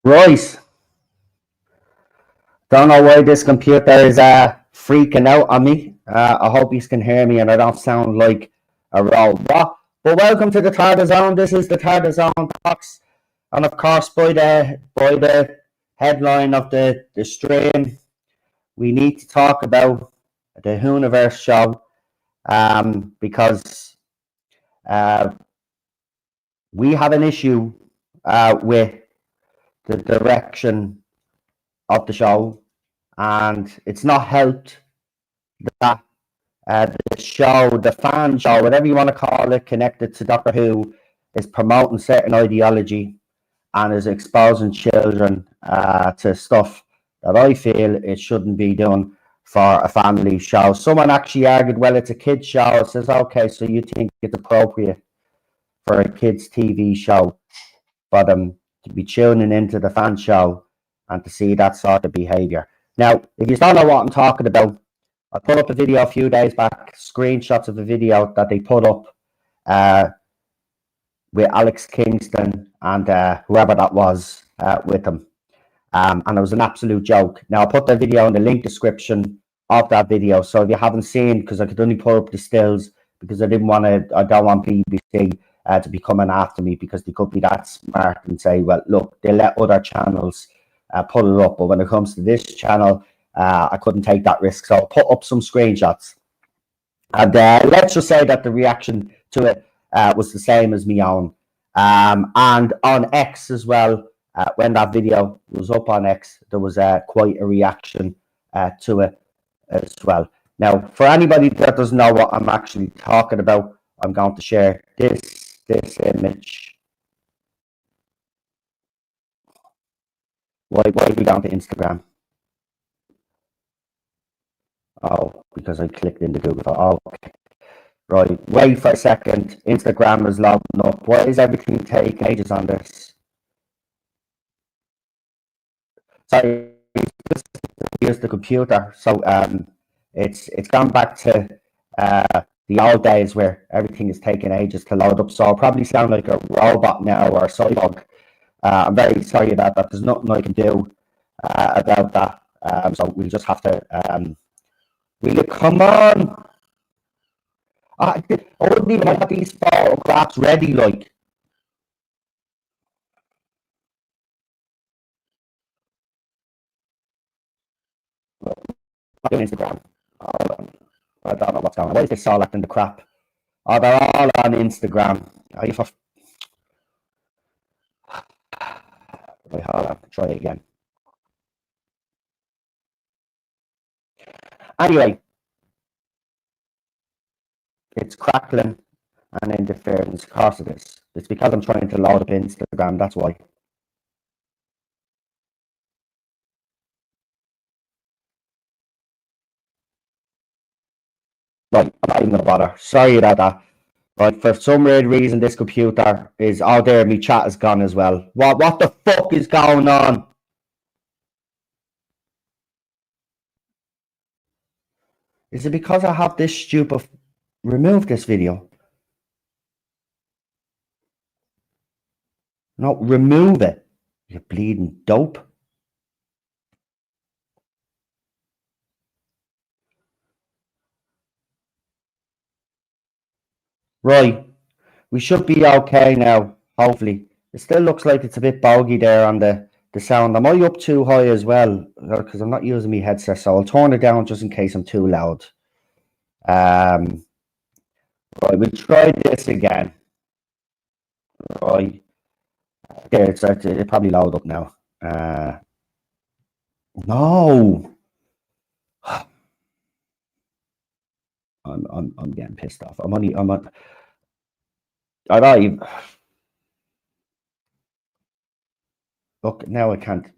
Right. Don't know why this computer is freaking out on me. I hope you can hear me and I don't sound like a robot. But welcome to the Tartar Zone. This is the Tartar Zone Talks. And of course, by the headline of the stream, we need to talk about the Whoniverse show because uh, we have an issue with the direction of the show, and it's not helped that the show, the fan show, whatever you want to call it, connected to Doctor Who, is promoting certain ideology and is exposing children to stuff that I feel it shouldn't be done for a family show. Someone actually argued, well, it's a kids show. It says, okay, so you think it's appropriate for a kids TV show for them to be tuning into the fan show and to see that sort of behavior. Now, if you don't know what I'm talking about, I put up a video a few days back, screenshots of a video that they put up with Alex Kingston and whoever that was with him. And it was an absolute joke. Now, I'll put the video in the link description of that video. So if you haven't seen, because I could only put up the stills because I don't want BBC to be coming after me, because they could be that smart and say, well, look, they let other channels put it up. But when it comes to this channel, I couldn't take that risk. So I'll put up some screenshots. And let's just say that the reaction to it was the same as me own. And on X as well, when that video was up on X, there was quite a reaction to it as well. Now, for anybody that doesn't know what I'm actually talking about, I'm going to share this image. Why are we going to Instagram? Oh, because I clicked into Google. Oh, okay. Right, wait for a second. Instagram is loading up. Why is everything taking ages on this? Sorry, here's the computer. So it's gone back to the old days where everything is taking ages to load up. So I'll probably sound like a robot now or a cyborg. I'm very sorry about that. There's nothing I can do about that. So we'll just have to. Will you come on? I wouldn't even have these photographs ready, like. On Instagram. Hold on. I don't know what's going on. Why is this all acting the crap? Oh, they're all on Instagram. Are you for... Wait, hold on. Try again. Anyway, it's crackling and interference because of this. It's because I'm trying to load up Instagram, that's why. Right, I'm not even gonna bother. Sorry about that. Right, for some weird reason, this computer is out there. My chat is gone as well. What the fuck is going on? Is it because I have this stupid... Remove this video. No, remove it. You bleeding dope. Right, we should be okay now, hopefully. It still looks like it's a bit boggy there on the sound. Am I up too high as well? Because I'm not using my headset, so I'll turn it down just in case I'm too loud. Right, we'll try this again. Right. There, it probably load up now. No. I'm getting pissed off. I'm on. I don't even... Look, now I can't.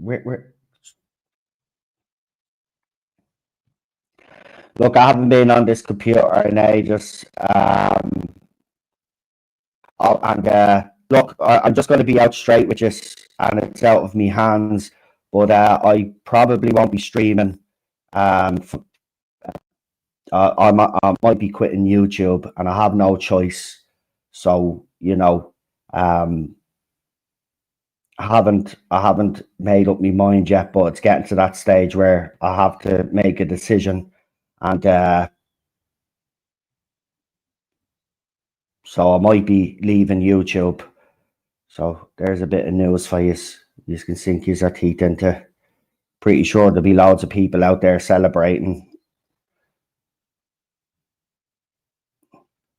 Look, I haven't been on this computer in ages. And look, I'm just going to be out straight with this, and it's out of me hands. But I probably won't be streaming. I might be quitting YouTube, and I have no choice. So, you know, I haven't made up my mind yet, but it's getting to that stage where I have to make a decision, and so I might be leaving YouTube. So there's a bit of news for you. You can sink your teeth into. Pretty sure there'll be loads of people out there celebrating.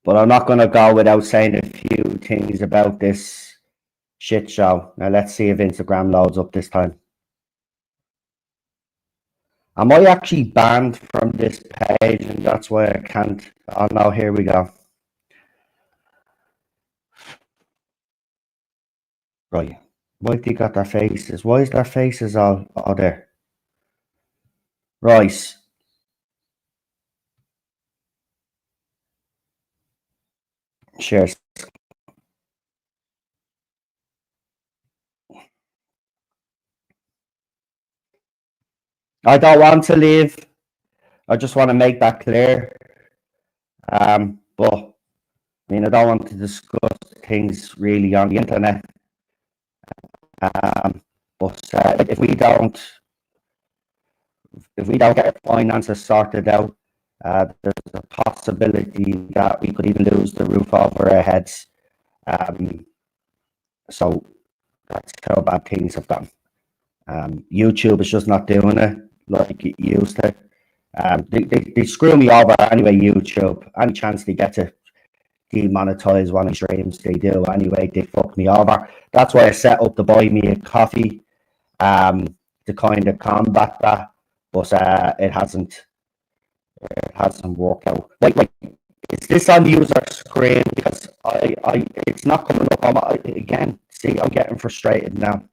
But I'm not going to go without saying a few things about this shit show. Now let's see if Instagram loads up this time. Am I actually banned from this page and that's why I can't? Oh no, here we go. Right. Why have they got their faces? Why is their faces all there? Right. Shares. I don't want to leave. I just want to make that clear. But I mean, I don't want to discuss things really on the internet. But if we don't get finances sorted out, there's a possibility that we could even lose the roof over our heads. So that's how bad things have gone. YouTube is just not doing it like it used to. They screw me over anyway, YouTube. Any chance they get to demonetize one of the streams, they do anyway. They fuck me over. That's why I set up to buy me a coffee to kind of combat that. But it hasn't worked out. Wait, is this on user screen? Because it's not coming up again. See, I'm getting frustrated now.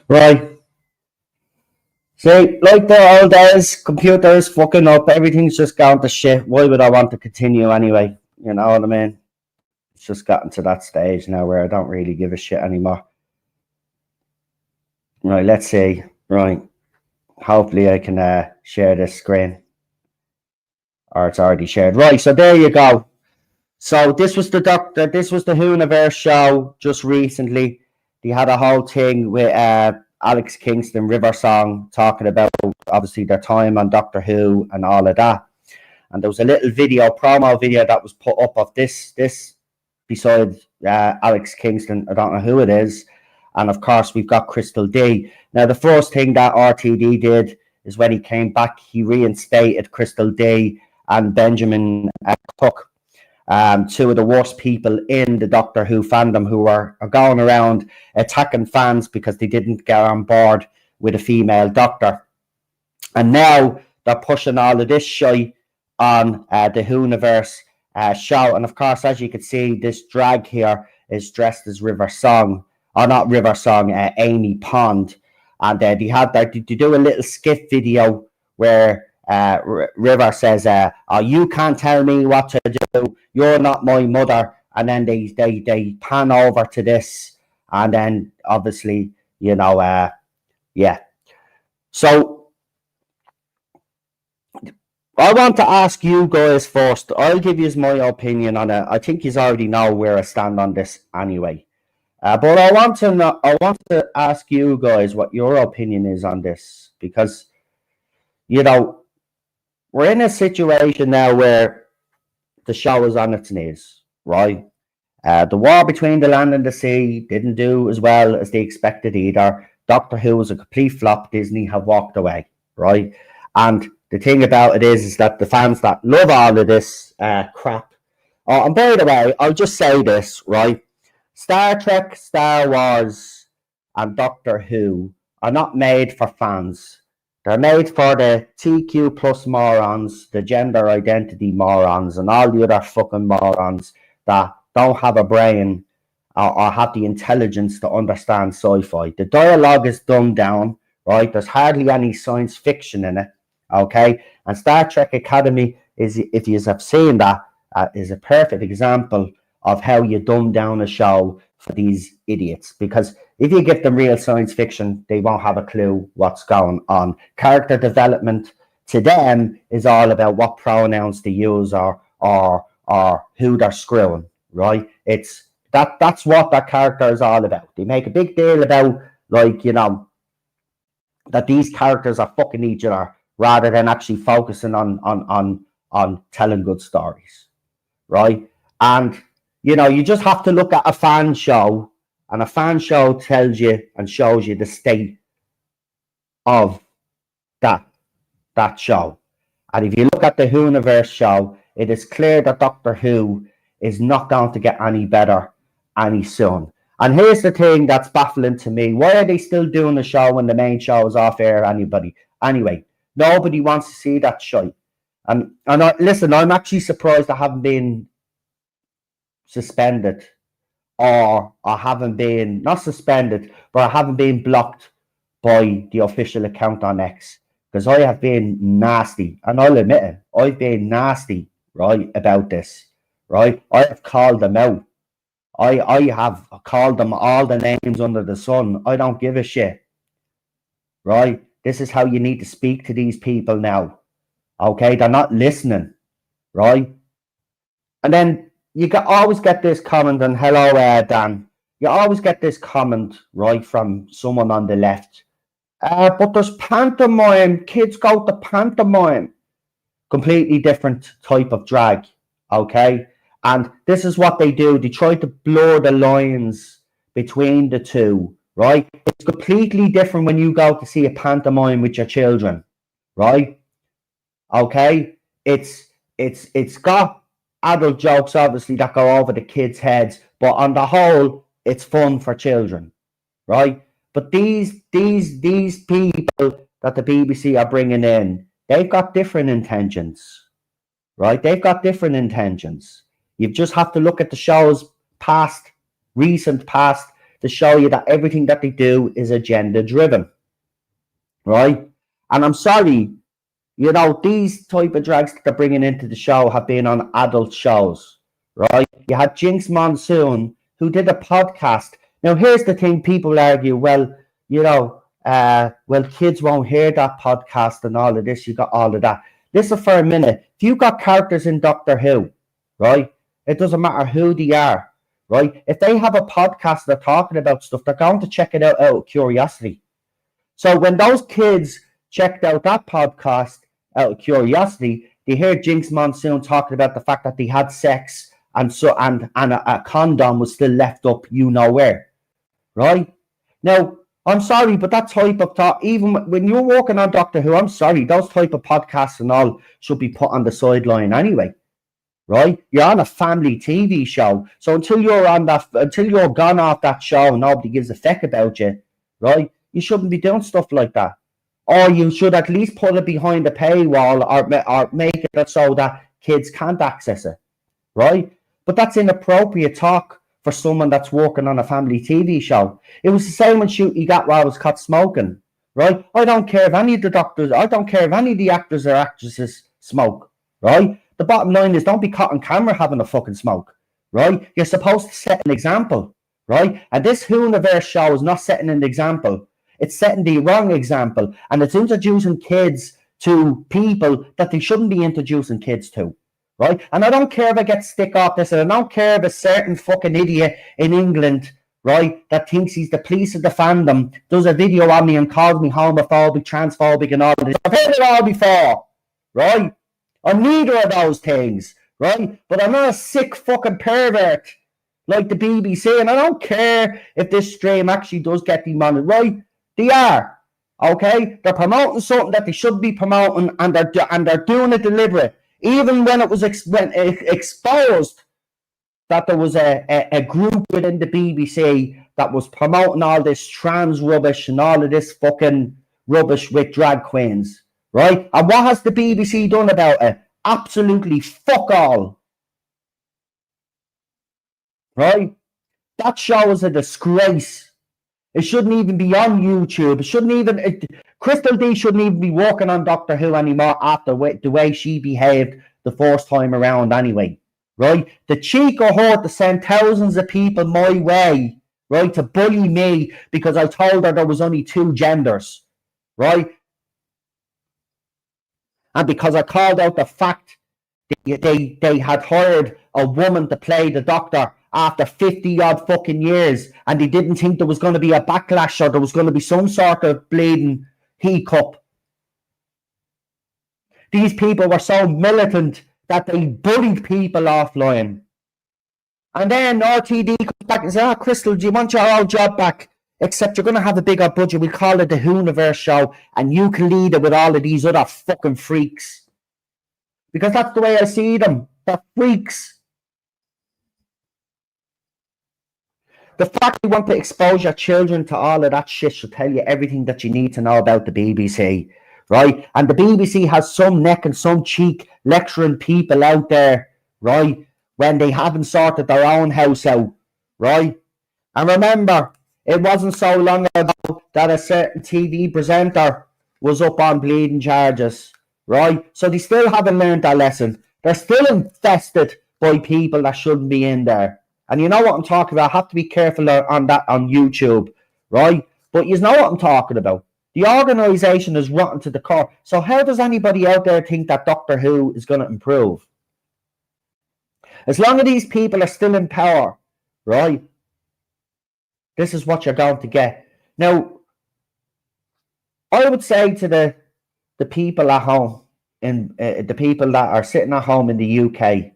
Right. See, like the old days, computers fucking up, everything's just gone to shit. Why would I want to continue anyway? You know what I mean? It's just gotten to that stage now where I don't really give a shit anymore. Right, let's see. Right. Hopefully I can share this screen. Or it's already shared. Right, so there you go. So this was the Whoniverse show just recently. They had a whole thing with Alex Kingston, River Song, talking about obviously their time on Doctor Who and all of that. And there was a little promo video that was put up of this beside Alex Kingston. I don't know who it is. And of course, we've got Crystal D. Now, the first thing that RTD did is when he came back, he reinstated Crystal D and Benjamin Cook, two of the worst people in the Doctor Who fandom, who are going around attacking fans because they didn't get on board with a female Doctor. And now they're pushing all of this shit on the Whoniverse show. And of course, as you can see, this drag here is dressed as River Song, or not River Song, Amy Pond. And they do a little skit video where River says, "Oh, you can't tell me what to do. You're not my mother." And then they pan over to this, and then obviously, yeah. So I want to ask you guys first. I'll give you my opinion on it. I think you already know where I stand on this anyway. But I want to ask you guys what your opinion is on this, because we're in a situation now where the show is on its knees, right? The War Between the Land and the Sea didn't do as well as they expected either. Doctor Who was a complete flop. Disney have walked away, right? And the thing about it is that the fans that love all of this crap. Oh, and by the way, I'll just say this, right? Star Trek, Star Wars, and Doctor Who are not made for fans. They're made for the TQ plus morons, the gender identity morons, and all the other fucking morons that don't have a brain or have the intelligence to understand sci-fi. The dialogue is dumbed down, right? There's hardly any science fiction in it, okay? And Star Trek Academy is, if you have seen that, is a perfect example of how you dumb down a show for these idiots. Because if you give them real science fiction, they won't have a clue what's going on. Character development to them is all about what pronouns they use or who they're screwing, right? It's that's what that character is all about. They make a big deal about, like, you know, that these characters are fucking each other rather than actually focusing on telling good stories, right? And you know, you just have to look at a fan show, and a fan show tells you and shows you the state of that show. And if you look at the Whoniverse show, it is clear that Doctor Who is not going to get any better any soon. And here's the thing that's baffling to me. Why are they still doing the show when the main show is off air anyway? Nobody wants to see that shite. And listen, I'm actually surprised I haven't been suspended, or I haven't been, not suspended, but I haven't been blocked by the official account on X, because I have been nasty, and I'll admit it, I've been nasty, right, about this, right? I have called them out. I have called them all the names under the sun. I don't give a shit, right? This is how you need to speak to these people now, okay? They're not listening, right? And then you always get this comment, and hello, Dan. You always get this comment, right, from someone on the left. But there's pantomime. Kids go to pantomime. Completely different type of drag, okay? And this is what they do. They try to blur the lines between the two, right? It's completely different when you go to see a pantomime with your children, right? Okay? It's got adult jokes, obviously, that go over the kids' heads, but on the whole, it's fun for children, right? But these people that the BBC are bringing in, they've got different intentions, right? They've got different intentions. You just have to look at the show's recent past, to show you that everything that they do is agenda-driven, right? And I'm sorry, you know, these type of drags that they're bringing into the show have been on adult shows, right? You had Jinx Monsoon, who did a podcast. Now, here's the thing. People argue, well, you know, well, kids won't hear that podcast and all of this. You got all of that. Listen for a minute. If you got characters in Doctor Who, right, it doesn't matter who they are, right? If they have a podcast, they're talking about stuff, they're going to check it out of curiosity. So when those kids checked out that podcast out of curiosity, they heard Jinx Monsoon talking about the fact that they had sex, and a condom was still left up, you know where, right? Now, I'm sorry, but that type of talk, even when you're working on Doctor Who, I'm sorry, those type of podcasts and all should be put on the sideline anyway, right? You're on a family TV show, so until you're gone off that show, nobody gives a feck about you, right? You shouldn't be doing stuff like that. Or you should at least put it behind a paywall, or make it so that kids can't access it, right? But that's inappropriate talk for someone that's working on a family TV show. It was the same when Shooty got while I was caught smoking, right? I don't care if any of the doctors, I don't care if any of the actors or actresses smoke, right? The bottom line is, don't be caught on camera having a fucking smoke, right? You're supposed to set an example, right? And this Whoniverse show is not setting an example. It's setting the wrong example, and it's introducing kids to people that they shouldn't be introducing kids to, right? And I don't care if I get stick off this, and I don't care if a certain fucking idiot in England, right, that thinks he's the police of the fandom, does a video on me and calls me homophobic, transphobic, and all this. I've heard it all before, right? I'm neither of those things, right? But I'm not a sick fucking pervert, like the BBC, and I don't care if this stream actually does get demonetized, right? They are, okay? They're promoting something that they should be promoting, and they're doing it deliberate. Even when it was exposed that there was a group within the BBC that was promoting all this trans rubbish and all of this fucking rubbish with drag queens, right? And what has the BBC done about it? Absolutely fuck all. Right? That show is a disgrace. It shouldn't even be on YouTube. It shouldn't even. Crystal D shouldn't even be working on Doctor Who anymore after the way she behaved the first time around, anyway. Right? The cheek of her to send thousands of people my way, right, to bully me because I told her there was only two genders, right? And because I called out the fact they had hired a woman to play the Doctor after 50 odd fucking years, and they didn't think there was going to be a backlash or there was going to be some sort of bleeding hiccup. These people were so militant that they bullied people offline. And then RTD comes back and says, "Oh, Crystal, do you want your old job back? Except you're going to have a bigger budget. We'll call it the Whoniverse show, and you can lead it with all of these other fucking freaks." Because that's the way I see them. They're freaks. The fact you want to expose your children to all of that shit should tell you everything that you need to know about the BBC, right? And the BBC has some neck and some cheek lecturing people out there, right, when they haven't sorted their own house out, right? And remember, it wasn't so long ago that a certain TV presenter was up on bleeding charges, right? So they still haven't learned their lesson. They're still infested by people that shouldn't be in there. And you know what I'm talking about. I have to be careful on that on YouTube, right? But you know what I'm talking about. The organisation is rotten to the core. So how does anybody out there think that Doctor Who is going to improve? As long as these people are still in power, right, this is what you're going to get. Now, I would say to the people at home, and the people that are sitting at home in the UK,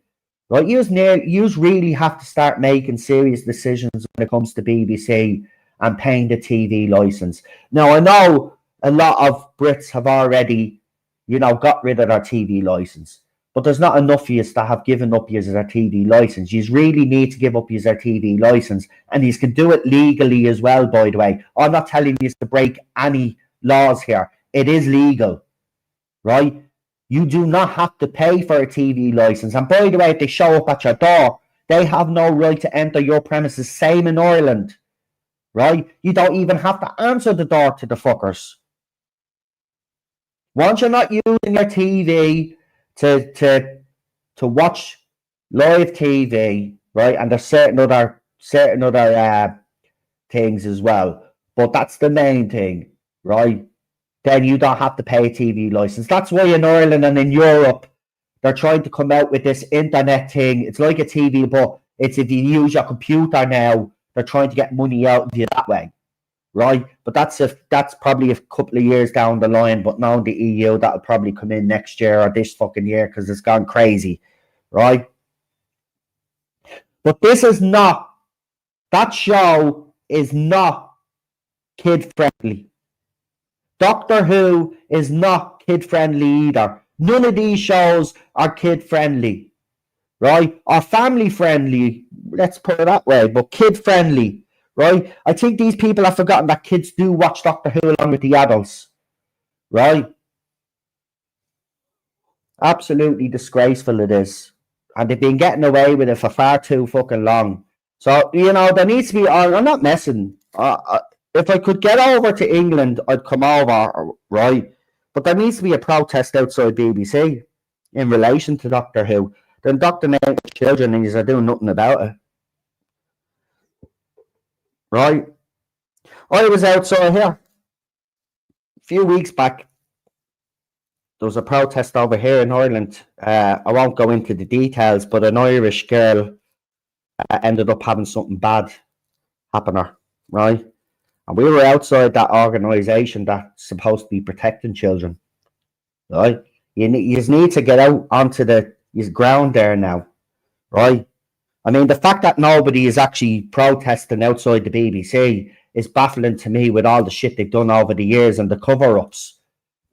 right, you really have to start making serious decisions when it comes to BBC and paying the TV license. Now, I know a lot of Brits have already, got rid of their TV license, but there's not enough of you that have given up your TV license. You really need to give up your TV license, and you can do it legally as well, by the way. I'm not telling you to break any laws here. It is legal, right? You do not have to pay for a TV license. And by the way, if they show up at your door, they have no right to enter your premises. Same in Ireland, right? You don't even have to answer the door to the fuckers. Once you're not using your TV to watch live TV, right? And there's certain other things as well, but that's the main thing, right? Then you don't have to pay a TV license. That's why in Ireland and in Europe, they're trying to come out with this internet thing. It's like a TV, but it's if you use your computer now, they're trying to get money out of you that way, right? But that's probably a couple of years down the line. But now the EU, that'll probably come in next year or this fucking year because it's gone crazy, right? But this is not, that show is not kid friendly. Doctor Who is not kid-friendly either. None of these shows are kid-friendly, right? Or family-friendly, let's put it that way, but kid-friendly, right? I think these people have forgotten that kids do watch Doctor Who along with the adults, right? Absolutely disgraceful it is. And they've been getting away with it for far too fucking long. So, there needs to be, I'm not messing, if I could get over to England, I'd come over, right? But there needs to be a protest outside BBC in relation to Doctor Who. They're indoctrinating children and they're doing nothing about it. Right? I was outside here a few weeks back. There was a protest over here in Ireland. I won't go into the details, but an Irish girl ended up having something bad happen to her, right? And we were outside that organisation that's supposed to be protecting children, right? You need to get out onto the ground there now, right? I mean, the fact that nobody is actually protesting outside the BBC is baffling to me with all the shit they've done over the years and the cover-ups.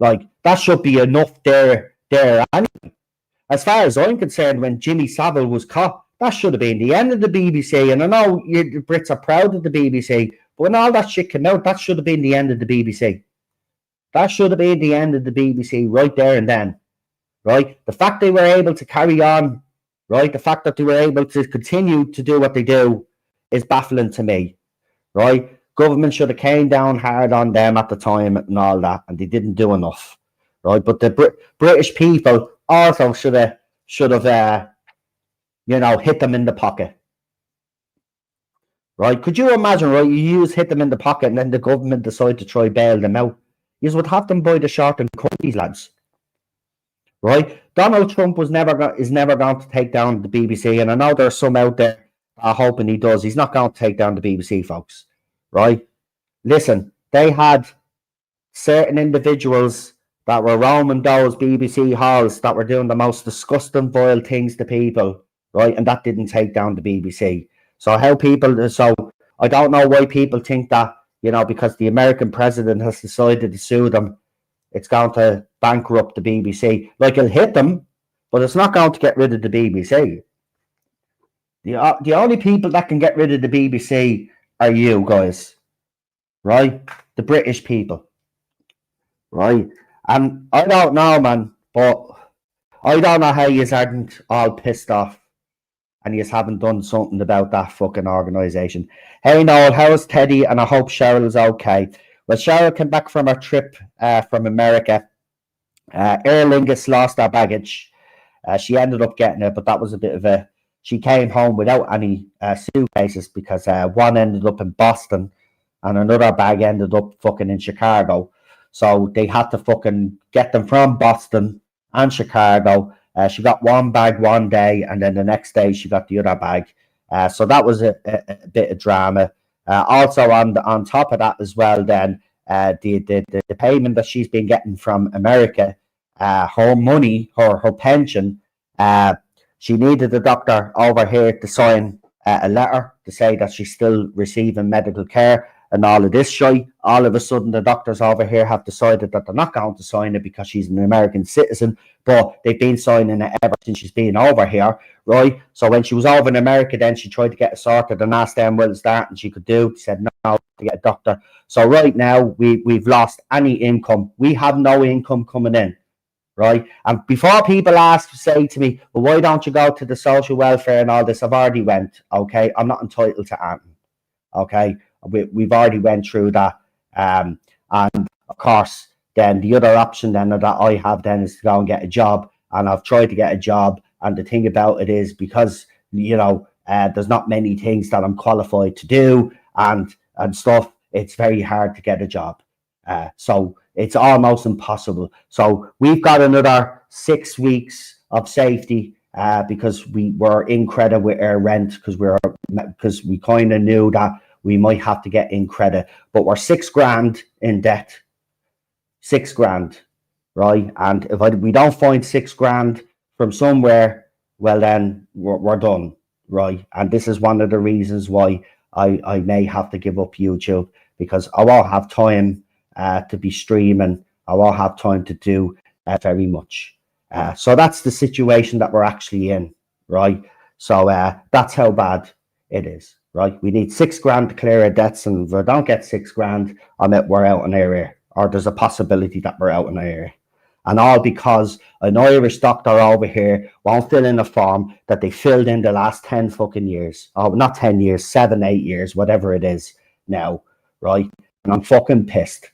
Like, that should be enough there. Anyway, as far as I'm concerned, when Jimmy Savile was caught, that should have been the end of the BBC. And I know the Brits are proud of the BBC, but when all that shit came out, that should have been the end of the BBC. That should have been the end of the BBC right there and then, right? The fact they were able to carry on, right? The fact that they were able to continue to do what they do is baffling to me, right? Government should have came down hard on them at the time and all that, and they didn't do enough, right? But the British people also should have hit them in the pocket, right? Could you imagine, right? You hit them in the pocket, and then the government decide to try bail them out. You would have them by the short and cut these lads, right? Donald Trump is never going to take down the BBC, and I know there's some out there hoping he does. He's not going to take down the BBC, folks, right? Listen, they had certain individuals that were roaming those BBC halls that were doing the most disgusting, vile things to people, right? And that didn't take down the BBC. So I don't know why people think that, because the American president has decided to sue them, it's going to bankrupt the BBC. Like, it'll hit them, but it's not going to get rid of the BBC. The only people that can get rid of the BBC are you guys, right? The British people, right? And I don't know, man, but I don't know how you aren't all pissed off and you haven't done something about that fucking organisation. Hey, Noel, how's Teddy? And I hope Cheryl is okay. Well, Cheryl came back from her trip from America. Aer Lingus lost her baggage. She ended up getting it, but that was a bit of she came home without any suitcases because one ended up in Boston and another bag ended up fucking in Chicago. So they had to fucking get them from Boston and Chicago. She got one bag one day, and then the next day she got the other bag. So that was a bit of drama. Also on top of that as well, then the payment that she's been getting from America, her money, her pension, she needed the doctor over here to sign a letter to say that she's still receiving medical care. And all of this shit, all of a sudden the doctors over here have decided that they're not going to sign it because she's an American citizen, but they've been signing it ever since she's been over here, right? So when she was over in America, then she tried to get it sorted and asked them, well, is that and she could do? She said no, to get a doctor. So right now we've lost any income. We have no income coming in, right? And before people say to me, well, why don't you go to the social welfare and all this? I've already went, okay? I'm not entitled to anything, okay? We've already went through that, and of course then the other option then that I have then is to go and get a job, and I've tried to get a job, and the thing about it is because there's not many things that I'm qualified to do and stuff, it's very hard to get a job, so it's almost impossible. So we've got another 6 weeks of safety because we were in credit with our rent because we kind of knew that we might have to get in credit, but we're $6,000 in debt. $6,000, right? And if we don't find $6,000 from somewhere, well then we're done, right? And this is one of the reasons why I may have to give up YouTube, because I won't have time to be streaming. I won't have time to do very much. So that's the situation that we're actually in, right? So that's how bad it is. Right, we need $6,000 to clear our debts, and if we don't get $6,000, we're out in our area, or there's a possibility that we're out in our area, and all because an Irish doctor over here won't fill in a form that they filled in the last 10 fucking years. Oh, not 10 years, 7, 8 years, whatever it is now, right? And I'm fucking pissed.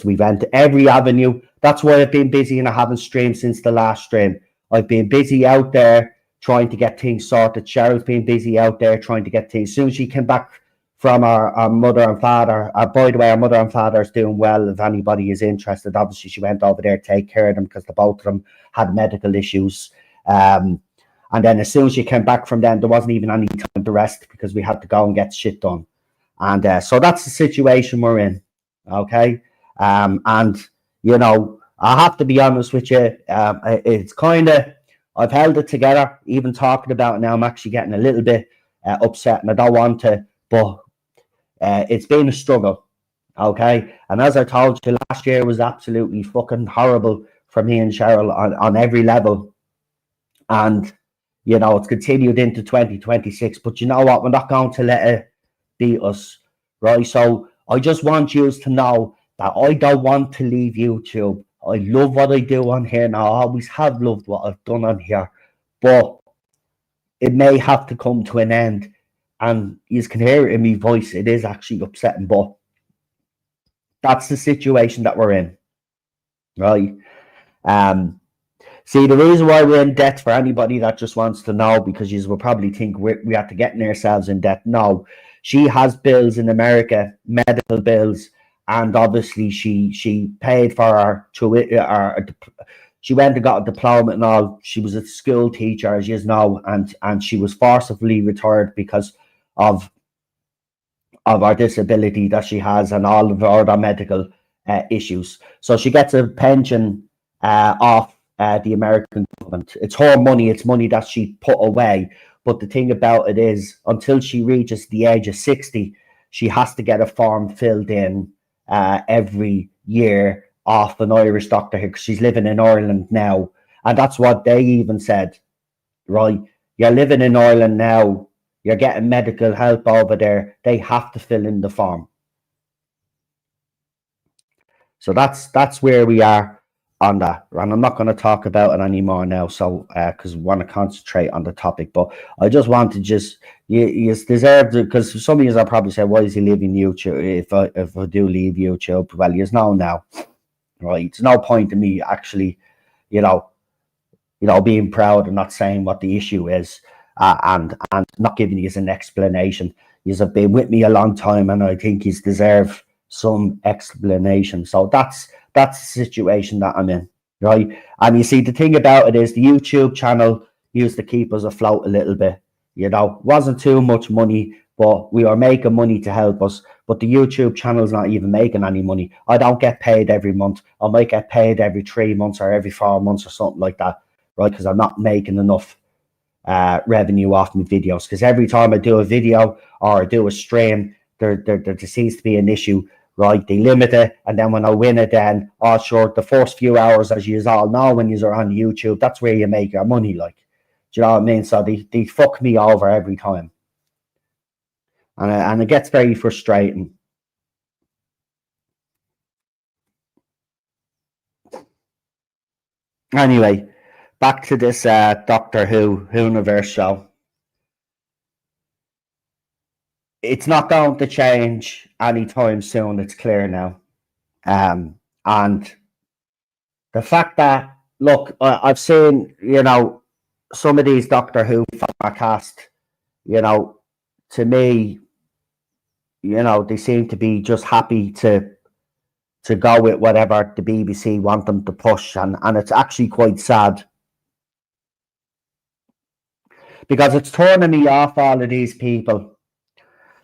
We went to every avenue. That's why I've been busy and I haven't streamed since the last stream. I've been busy out there trying to get things sorted. Cheryl's been busy out there trying to get things. As soon as she came back from our mother and father, by the way, our mother and father is doing well. If anybody is interested, obviously she went over there to take care of them because the both of them had medical issues. And then as soon as she came back from them, there wasn't even any time to rest because we had to go and get shit done. And so that's the situation we're in, okay? And, I have to be honest with you, it's kind of I've held it together. Even talking about it now, I'm actually getting a little bit upset, and I don't want to, but it's been a struggle. Okay, and as I told you, last year was absolutely fucking horrible for me and Cheryl on every level, and you know it's continued into 2026. But you know what? We're not going to let it beat us, right? So I just want you to know that I don't want to leave YouTube. I love what I do on here now. I always have loved what I've done on here, but it may have to come to an end. And you can hear it in my voice. It is actually upsetting, but that's the situation that we're in, right? See, the reason why we're in debt, for anybody that just wants to know, because you will probably think we have to get ourselves in debt. No, she has bills in America, medical bills, and obviously she paid for her she went and got a diploma and all. She was a school teacher, as you know, and she was forcibly retired because of our disability that she has and all of her other medical issues. So she gets a pension off the American government. It's her money. It's money that she put away. But the thing about it is, until she reaches the age of 60, she has to get a form filled in every year off an Irish doctor here, because she's living in Ireland now. And that's what they even said, right? You're living in Ireland now. You're getting medical help over there. They have to fill in the form. So that's where we are on that. And I'm not going to talk about it anymore now, so because we want to concentrate on the topic. But I just want to you deserve it, because some of you are probably saying, why is he leaving YouTube? If I do leave YouTube, well, you know now, right? It's no point in me actually, you know, being proud and not saying what the issue is. And not giving you an explanation. You have been with me a long time, and I think you deserve some explanation. So that's the situation that I'm in, right? And you see, the thing about it is, the YouTube channel used to keep us afloat a little bit. You know, wasn't too much money, but we were making money to help us. But the YouTube channel's not even making any money. I don't get paid every month. I might get paid every 3 months or every 4 months or something like that, right? Because I'm not making enough revenue off my videos, because every time I do a video or I do a stream, there seems to be an issue, right? They limit it, and then when I win it, then sure, the first few hours, as you all know, when you're on YouTube, that's where you make your money, like, do you know what I mean? So they fuck me over every time, and it gets very frustrating. Anyway, back to this Doctor Whoniverse show. It's not going to change anytime soon. It's clear now. And the fact that, look, I've seen, some of these Doctor Who forecast, to me, they seem to be just happy to go with whatever the BBC want them to push. And it's actually quite sad, because it's turning me off all of these people.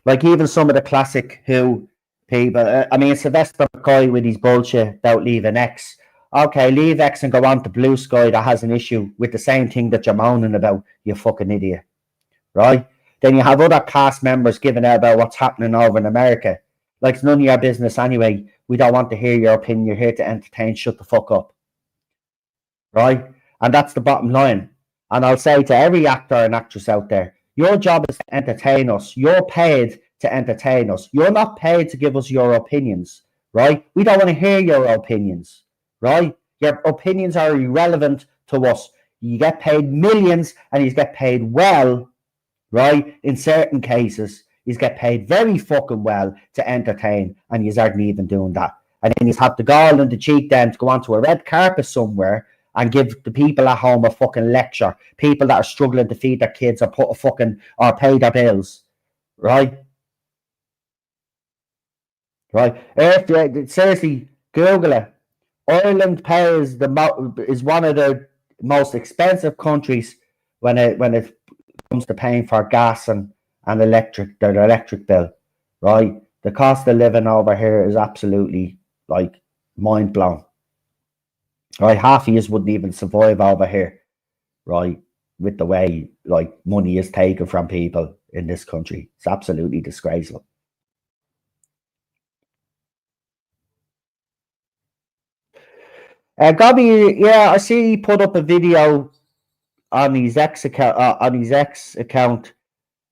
Like, even some of the classic Who people. I mean, Sylvester McCoy with his bullshit about leaving X. Okay, leave X and go on to Blue Sky, that has an issue with the same thing that you're moaning about, you fucking idiot. Right? Then you have other cast members giving out about what's happening over in America. Like, it's none of your business anyway. We don't want to hear your opinion. You're here to entertain. Shut the fuck up. Right? And that's the bottom line. And I'll say to every actor and actress out there, your job is to entertain us. You're paid to entertain us. You're not paid to give us your opinions, right? We don't want to hear your opinions, right? Your opinions are irrelevant to us. You get paid millions, and you get paid well, right? In certain cases, you get paid very fucking well to entertain, and you aren't even doing that. And then you have the gall and the cheek then to go onto a red carpet somewhere and give the people at home a fucking lecture. People that are struggling to feed their kids or pay their bills, right? Right. Seriously, Google it. Ireland is one of the most expensive countries when it comes to paying for gas and electric, their electric bill, right? The cost of living over here is absolutely, like, mind blown. Right, half of you wouldn't even survive over here, right? With the way like money is taken from people in this country, it's absolutely disgraceful. Gabby, yeah, I see he put up a video on his ex account.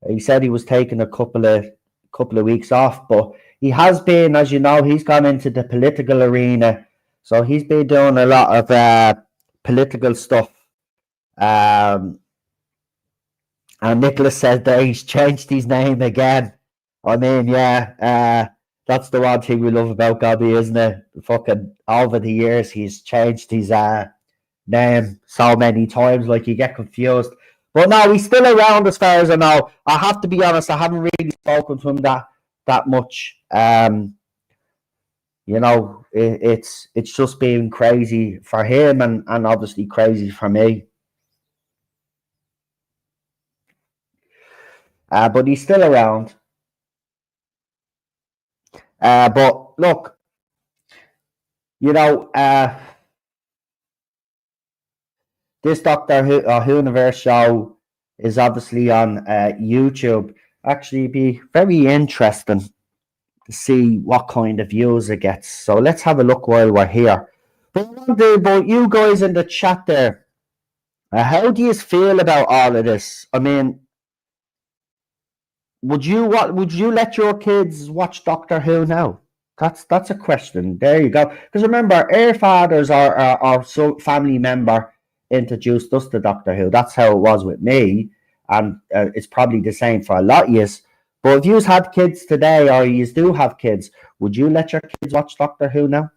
He said he was taking a couple of weeks off, but he has been, as you know, he's gone into the political arena, so he's been doing a lot of political stuff. And Nicholas said that he's changed his name again. I mean, yeah, that's the one thing we love about Gabby, isn't it? Fucking over the years, he's changed his name so many times, like you get confused. But no, he's still around as far as I know. I have to be honest, I haven't really spoken to him that much. You know, it's just been crazy for him and obviously crazy for me. But he's still around. But look, you know, this Doctor Whoniverse show is obviously on YouTube. Actually, it'd be very interesting to see what kind of views it gets. So let's have a look while we're here. But I wonder about you guys in the chat there. How do you feel about all of this? I mean, would you let your kids watch Doctor Who now? That's a question. There you go. Because remember, our fathers or so family member introduced us to Doctor Who. That's how it was with me, and it's probably the same for a lot of you. But if you had kids today, or you do have kids, would you let your kids watch Doctor Who now?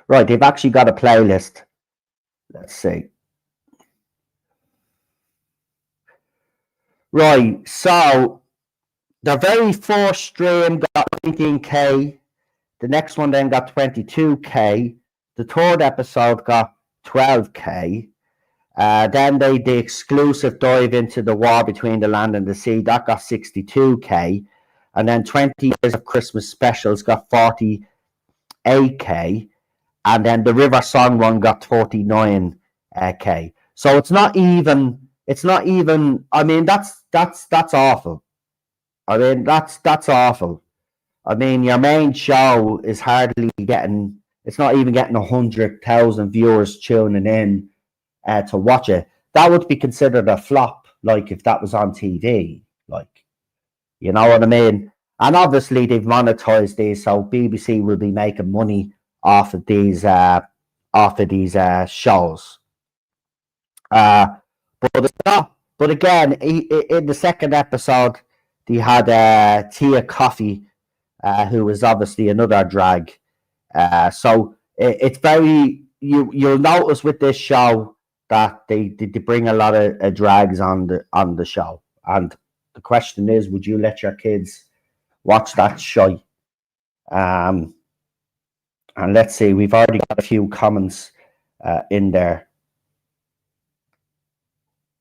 Right, they've actually got a playlist. Let's see. Right, so the very first stream got 19K. The next one then got 22K. The third episode got 12K. Then the exclusive dive into the war between the land and the sea, that got 62K. And then 20 years of Christmas specials got 48K. And then the River Song one got 49K. So it's not even, I mean, that's awful. I mean, that's awful. I mean, your main show is hardly getting, it's not even getting 100,000 viewers tuning in to watch it. That would be considered a flop, like if that was on TV, like, you know what I mean? And obviously they've monetized these, so BBC will be making money off of these shows. But it's not. But again, in the second episode, they had Tia Coffee, who was obviously another drag. So it's very, you'll notice with this show that they bring a lot of drags on the show. And the question is, would you let your kids watch that show? And let's see, we've already got a few comments in there.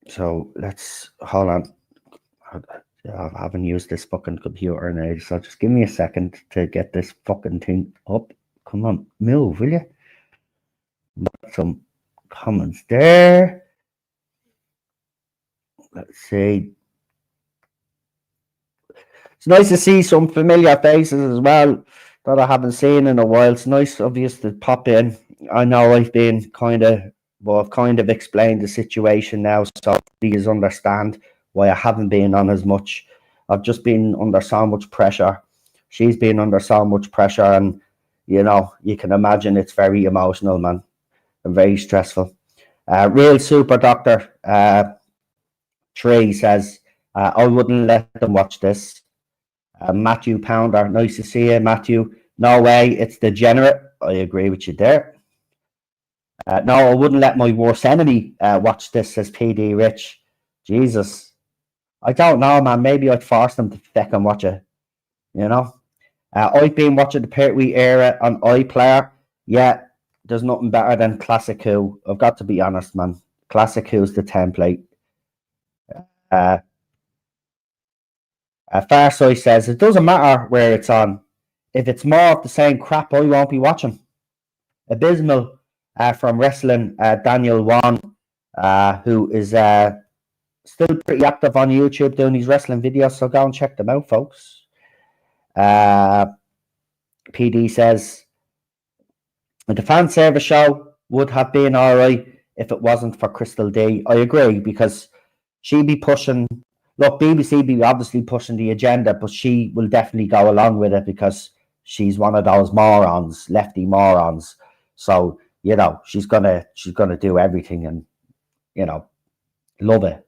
So let's hold on. I haven't used this fucking computer in age, so just give me a second to get this fucking thing up. Come on, move, will you? Got some comments there. Let's see. It's nice to see some familiar faces as well that I haven't seen in a while. It's nice, obvious, to pop in. I know I've been I've kind of explained the situation now, so please understand why I haven't been on as much. I've just been under so much pressure. She's been under so much pressure, and you know, you can imagine it's very emotional, man, and very stressful. Real Super Doctor 3 says, I wouldn't let them watch this. Matthew Pounder, nice to see you, Matthew. No way, it's degenerate. I agree with you there. No, I wouldn't let my worst enemy watch this, says PD Rich. Jesus. I don't know, man. Maybe I'd force them to fucking watch it. You know? I've been watching the Pertwee era on iPlayer. Yeah, there's nothing better than Classic Who. I've got to be honest, man. Classic Who's the template. Farsight says, it doesn't matter where it's on. If it's more of the same crap, I won't be watching. Abysmal from Wrestling Daniel Wan, who is still pretty active on YouTube doing these wrestling videos, so go and check them out, folks. PD says, the fan service show would have been alright if it wasn't for Crystal D. I agree, because she'd be pushing, look, BBC be obviously pushing the agenda, but she will definitely go along with it because she's one of those morons, lefty morons. So, you know, she's gonna do everything and, you know, love it.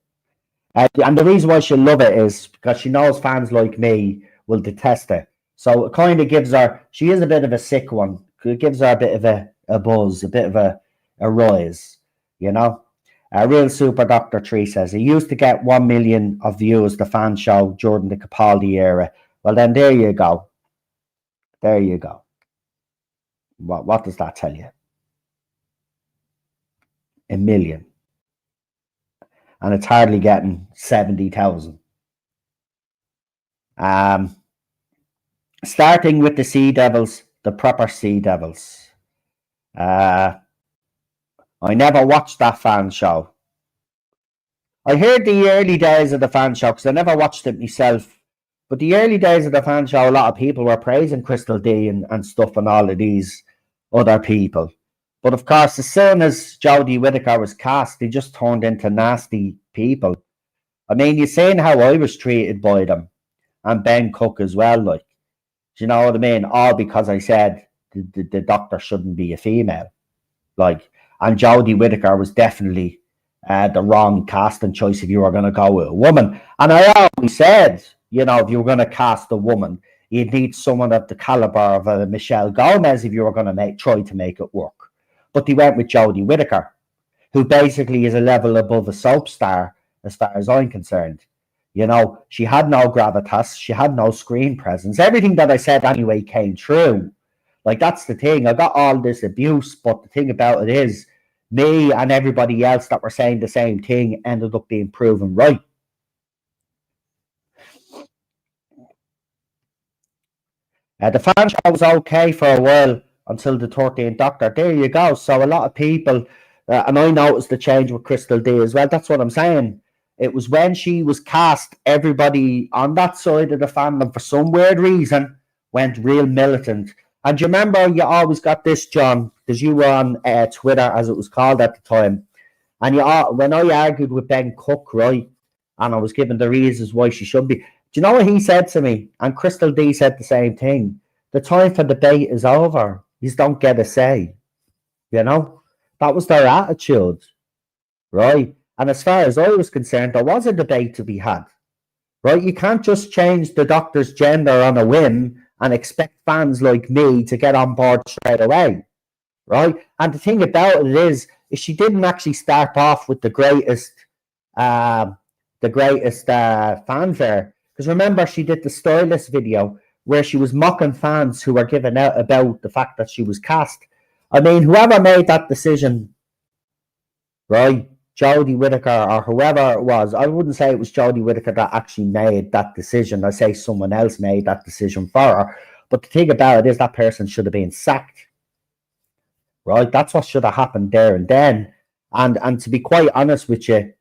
And the reason why she'll love it is because she knows fans like me will detest her. So it kind of gives her, she is a bit of a sick one. It gives her a bit of a buzz, a bit of a rise, you know. Real Super Dr. Tree says, he used to get 1 million of views, the fan show, during the Capaldi era. Well, then there you go. There you go. What does that tell you? 1 million. And it's hardly getting 70,000. Starting with the Sea Devils, the proper Sea Devils. I never watched that fan show. I heard the early days of the fan show because I never watched it myself. But the early days of the fan show, a lot of people were praising Crystal D and stuff and all of these other people. But of course, as soon as Jodie Whittaker was cast, they just turned into nasty people. I mean, you're saying how I was treated by them, and Ben Cook as well, like, do you know what I mean? All because I said the doctor shouldn't be a female, like, and Jodie Whittaker was definitely the wrong casting choice if you were going to go with a woman. And I always said, you know, if you were going to cast a woman, you'd need someone of the caliber of Michelle Gomez if you were going to try to make it work. But they went with Jodie Whittaker, who basically is a level above a soap star as far as I'm concerned. You know, she had no gravitas, she had no screen presence. Everything that I said anyway came true. Like, that's the thing. I got all this abuse, but the thing about it is, me and everybody else that were saying the same thing ended up being proven right. The fan show was okay for a while until the 13th Doctor. There you go. So a lot of people, and I noticed the change with Crystal D as well. That's what I'm saying. It was when she was cast, everybody on that side of the fandom, for some weird reason, went real militant. And do you remember, you always got this, John, because you were on Twitter, as it was called at the time. And when I argued with Ben Cook, right, and I was given the reasons why she should be, do you know what he said to me? And Crystal D said the same thing. The time for debate is over. You don't get a say. You know? That was their attitude. Right? And as far as I was concerned, there was a debate to be had. Right? You can't just change the doctor's gender on a whim and expect fans like me to get on board straight away. Right? And the thing about it is she didn't actually start off with the greatest fanfare. Because remember, she did the Stylist video where she was mocking fans who were giving out about the fact that she was cast. I mean, whoever made that decision, right, Jodie Whittaker or whoever it was, I wouldn't say it was Jodie Whittaker that actually made that decision. I say someone else made that decision for her. But the thing about it is that person should have been sacked. Right? That's what should have happened there and then. And to be quite honest with you,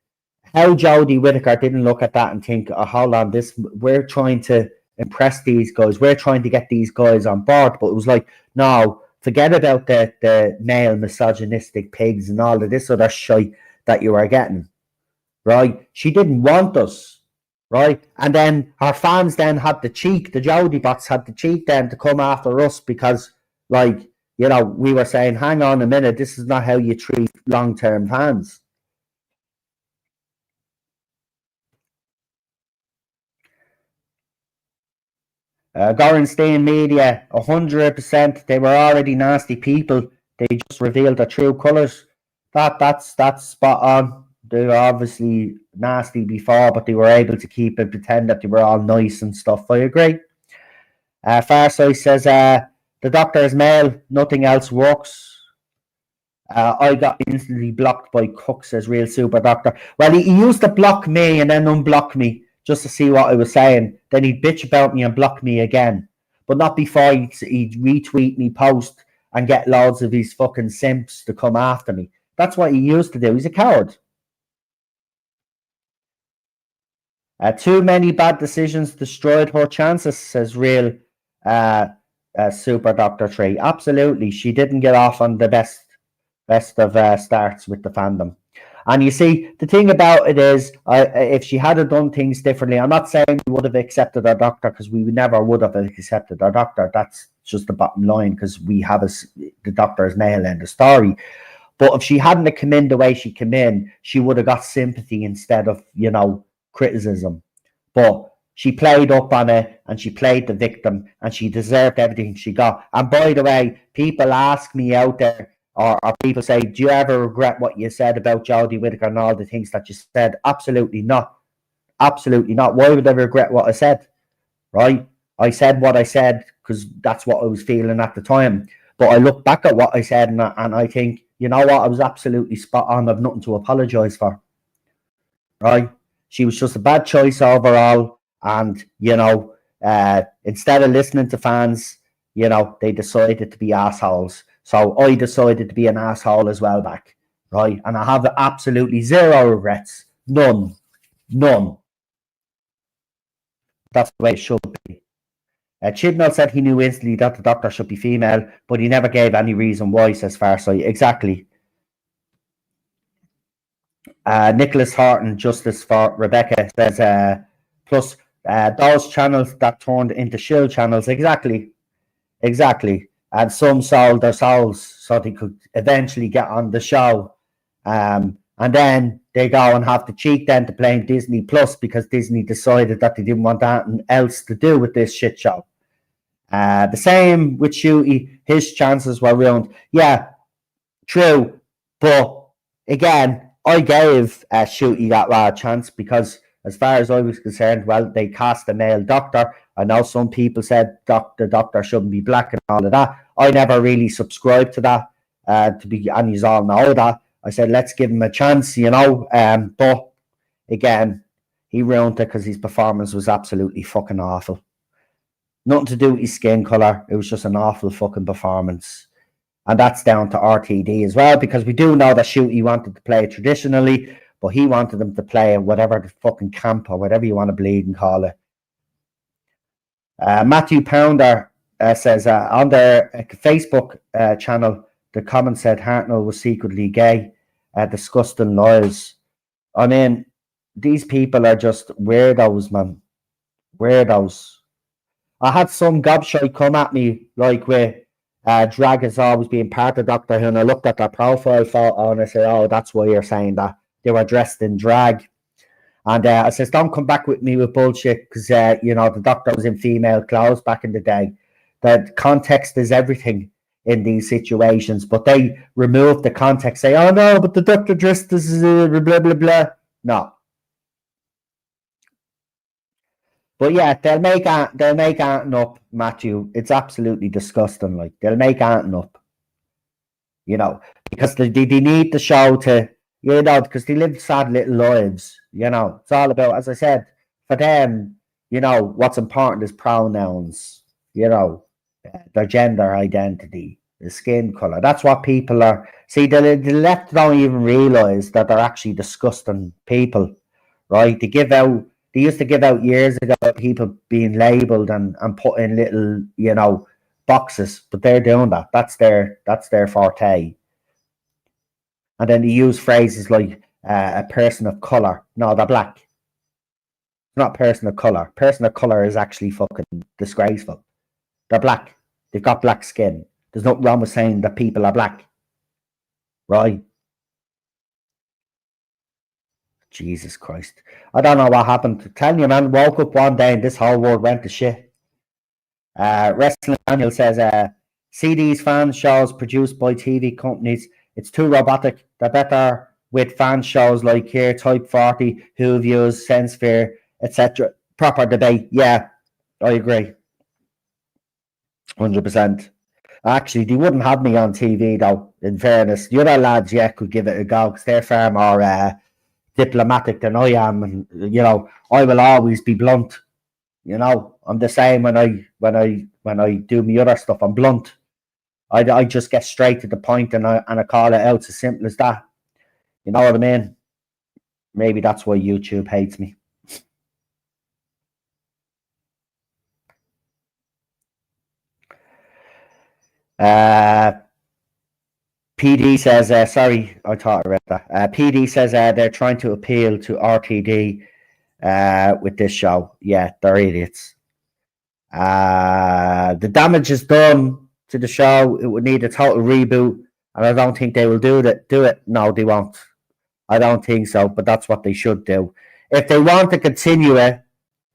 how Jodie Whittaker didn't look at that and think, oh, hold on, we're trying to impress these guys. We're trying to get these guys on board. But it was like, no, forget about the male misogynistic pigs and all of this other shit that you were getting. Right? She didn't want us. Right? And then her fans then had the cheek, the Jodie bots had the cheek then to come after us because, like, you know, we were saying, hang on a minute, this is not how you treat long-term fans. Gorenstein Media, 100%. They were already nasty people. They just revealed their true colours. That's spot on. They were obviously nasty before, but they were able to keep it, pretend that they were all nice and stuff. I agree. Farsight says, the doctor is male, nothing else works. I got instantly blocked by Cook, says Real Super Doctor. Well, he used to block me and then unblock me just to see what I was saying. Then he'd bitch about me and block me again. But not before he'd retweet me post and get loads of these fucking simps to come after me. That's what he used to do. He's a coward. Too many bad decisions destroyed her chances, says real Super Dr. Tree. Absolutely. She didn't get off on the best of starts with the fandom. And you see, the thing about it is, if she had done things differently, I'm not saying we would have accepted our doctor, because we never would have accepted our doctor. That's just the bottom line, because we have the doctor's male end of story. But if she hadn't come in the way she came in, she would have got sympathy instead of, criticism. But she played up on it, and she played the victim, and she deserved everything she got. And by the way, people ask me out there, or people say, do you ever regret what you said about Jodie Whittaker and all the things that you said? Absolutely not. Absolutely not. Why would I regret what I said? Right? I said what I said because that's what I was feeling at the time. But I look back at what I said and I think, you know what? I was absolutely spot on. I've nothing to apologise for. Right? She was just a bad choice overall. And, instead of listening to fans, they decided to be assholes. So I decided to be an asshole as well back, right? And I have absolutely zero regrets. None. That's the way it should be. Chibnall said he knew instantly that the doctor should be female, but he never gave any reason why, says Farsight. Exactly. Nicholas Horton, Justice for Rebecca, says, plus those channels that turned into shill channels. Exactly. And some sold their souls so they could eventually get on the show. And then they go and have the cheek then to blame Disney Plus because Disney decided that they didn't want anything else to do with this shit show. The same with Shooty. His chances were ruined. Yeah, true. But again, I gave Shooty that chance because as far as I was concerned, well, they cast a male doctor. I know some people said the doctor shouldn't be black and all of that. I never really subscribed to that, and you all know that. I said, let's give him a chance, but again, he ruined it because his performance was absolutely fucking awful. Nothing to do with his skin colour. It was just an awful fucking performance. And that's down to RTD as well, because we do know that Shooty wanted to play traditionally, but he wanted them to play whatever the fucking camp or whatever you want to bleed and call it. Matthew Pounder says, on their Facebook channel, the comment said Hartnell was secretly gay, disgusting lies. I mean, these people are just weirdos, man. Weirdos. I had some gobshite come at me, like with drag has always been part of Doctor Who, and I looked at their profile photo and I said, oh, that's why you're saying that. They were dressed in drag. And I says, don't come back with me with bullshit because, the Doctor was in female clothes back in the day. The context is everything in these situations, but they remove the context, say, oh, no, but the Doctor dressed as blah, blah, blah. No. But yeah, they'll make anything up, Matthew. It's absolutely disgusting. Like, they'll make anything up. Because they need the show to, because they live sad little lives. It's all about, as I said, for them, what's important is pronouns, their gender identity, the skin color. That's what people are. See, the left don't even realize that they're actually disgusting people, right? They used to give out years ago people being labeled and put in little, boxes, but they're doing that. That's their forte. And then they use phrases like a person of color. No, they're black. Not person of color. Person of color is actually fucking disgraceful. They're black. They've got black skin. There's nothing wrong with saying that people are black. Right? Jesus Christ. I don't know what happened. Telling you, man, woke up one day and this whole world went to shit. Wrestling Daniel says, see these fan shows produced by TV companies. It's too robotic. They're better with fan shows like here, Type 40, Who Views, Sensesphere, etc. Proper debate. Yeah, I agree. 100%. Actually, they wouldn't have me on TV, though, in fairness. The other lads, could give it a go because they're far more diplomatic than I am, and you know, I will always be blunt. You know, I'm the same when I do my other stuff. I'm blunt. I just get straight to the point, and I call it out. It's as simple as that. You know what I mean? Maybe that's why YouTube hates me. PD says, sorry, I thought I read that. PD says they're trying to appeal to RTD with this show. Yeah, they're idiots. The damage is done to the show. It would need a total reboot, and I don't think they will do it. No, they won't. I don't think so, but that's what they should do. If they want to continue it,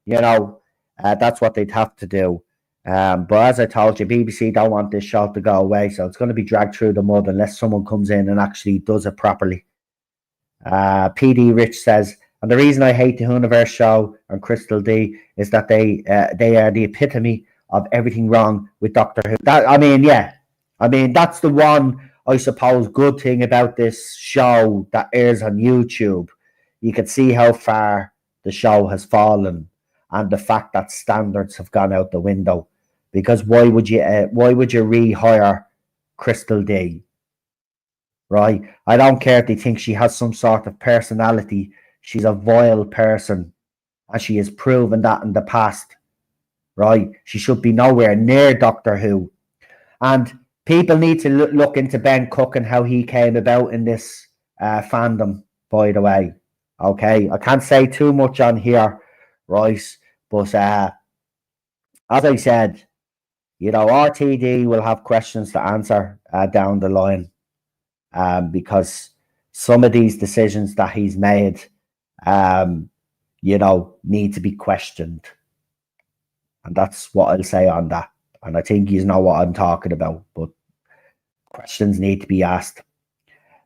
you know, that's what they'd have to do. But as I told you, BBC don't want this show to go away, so it's going to be dragged through the mud unless someone comes in and actually does it properly. PD Rich says, and the reason I hate the Whoniverse show and Crystal D is that they are the epitome of everything wrong with Doctor Who. That's the one, I suppose, good thing about this show that airs on YouTube. You can see how far the show has fallen, and the fact that standards have gone out the window. Because why would you rehire Crystal D? Right? I don't care if they think she has some sort of personality. She's a vile person, and she has proven that in the past. Right? She should be nowhere near Doctor Who. And people need to look into Ben Cook and how he came about in this fandom, by the way. Okay? I can't say too much on here, right? But as I said, you know, RTD will have questions to answer down the line, because some of these decisions that he's made, you know, need to be questioned. And that's what I'll say on that. And I think you know what I'm talking about, but questions need to be asked.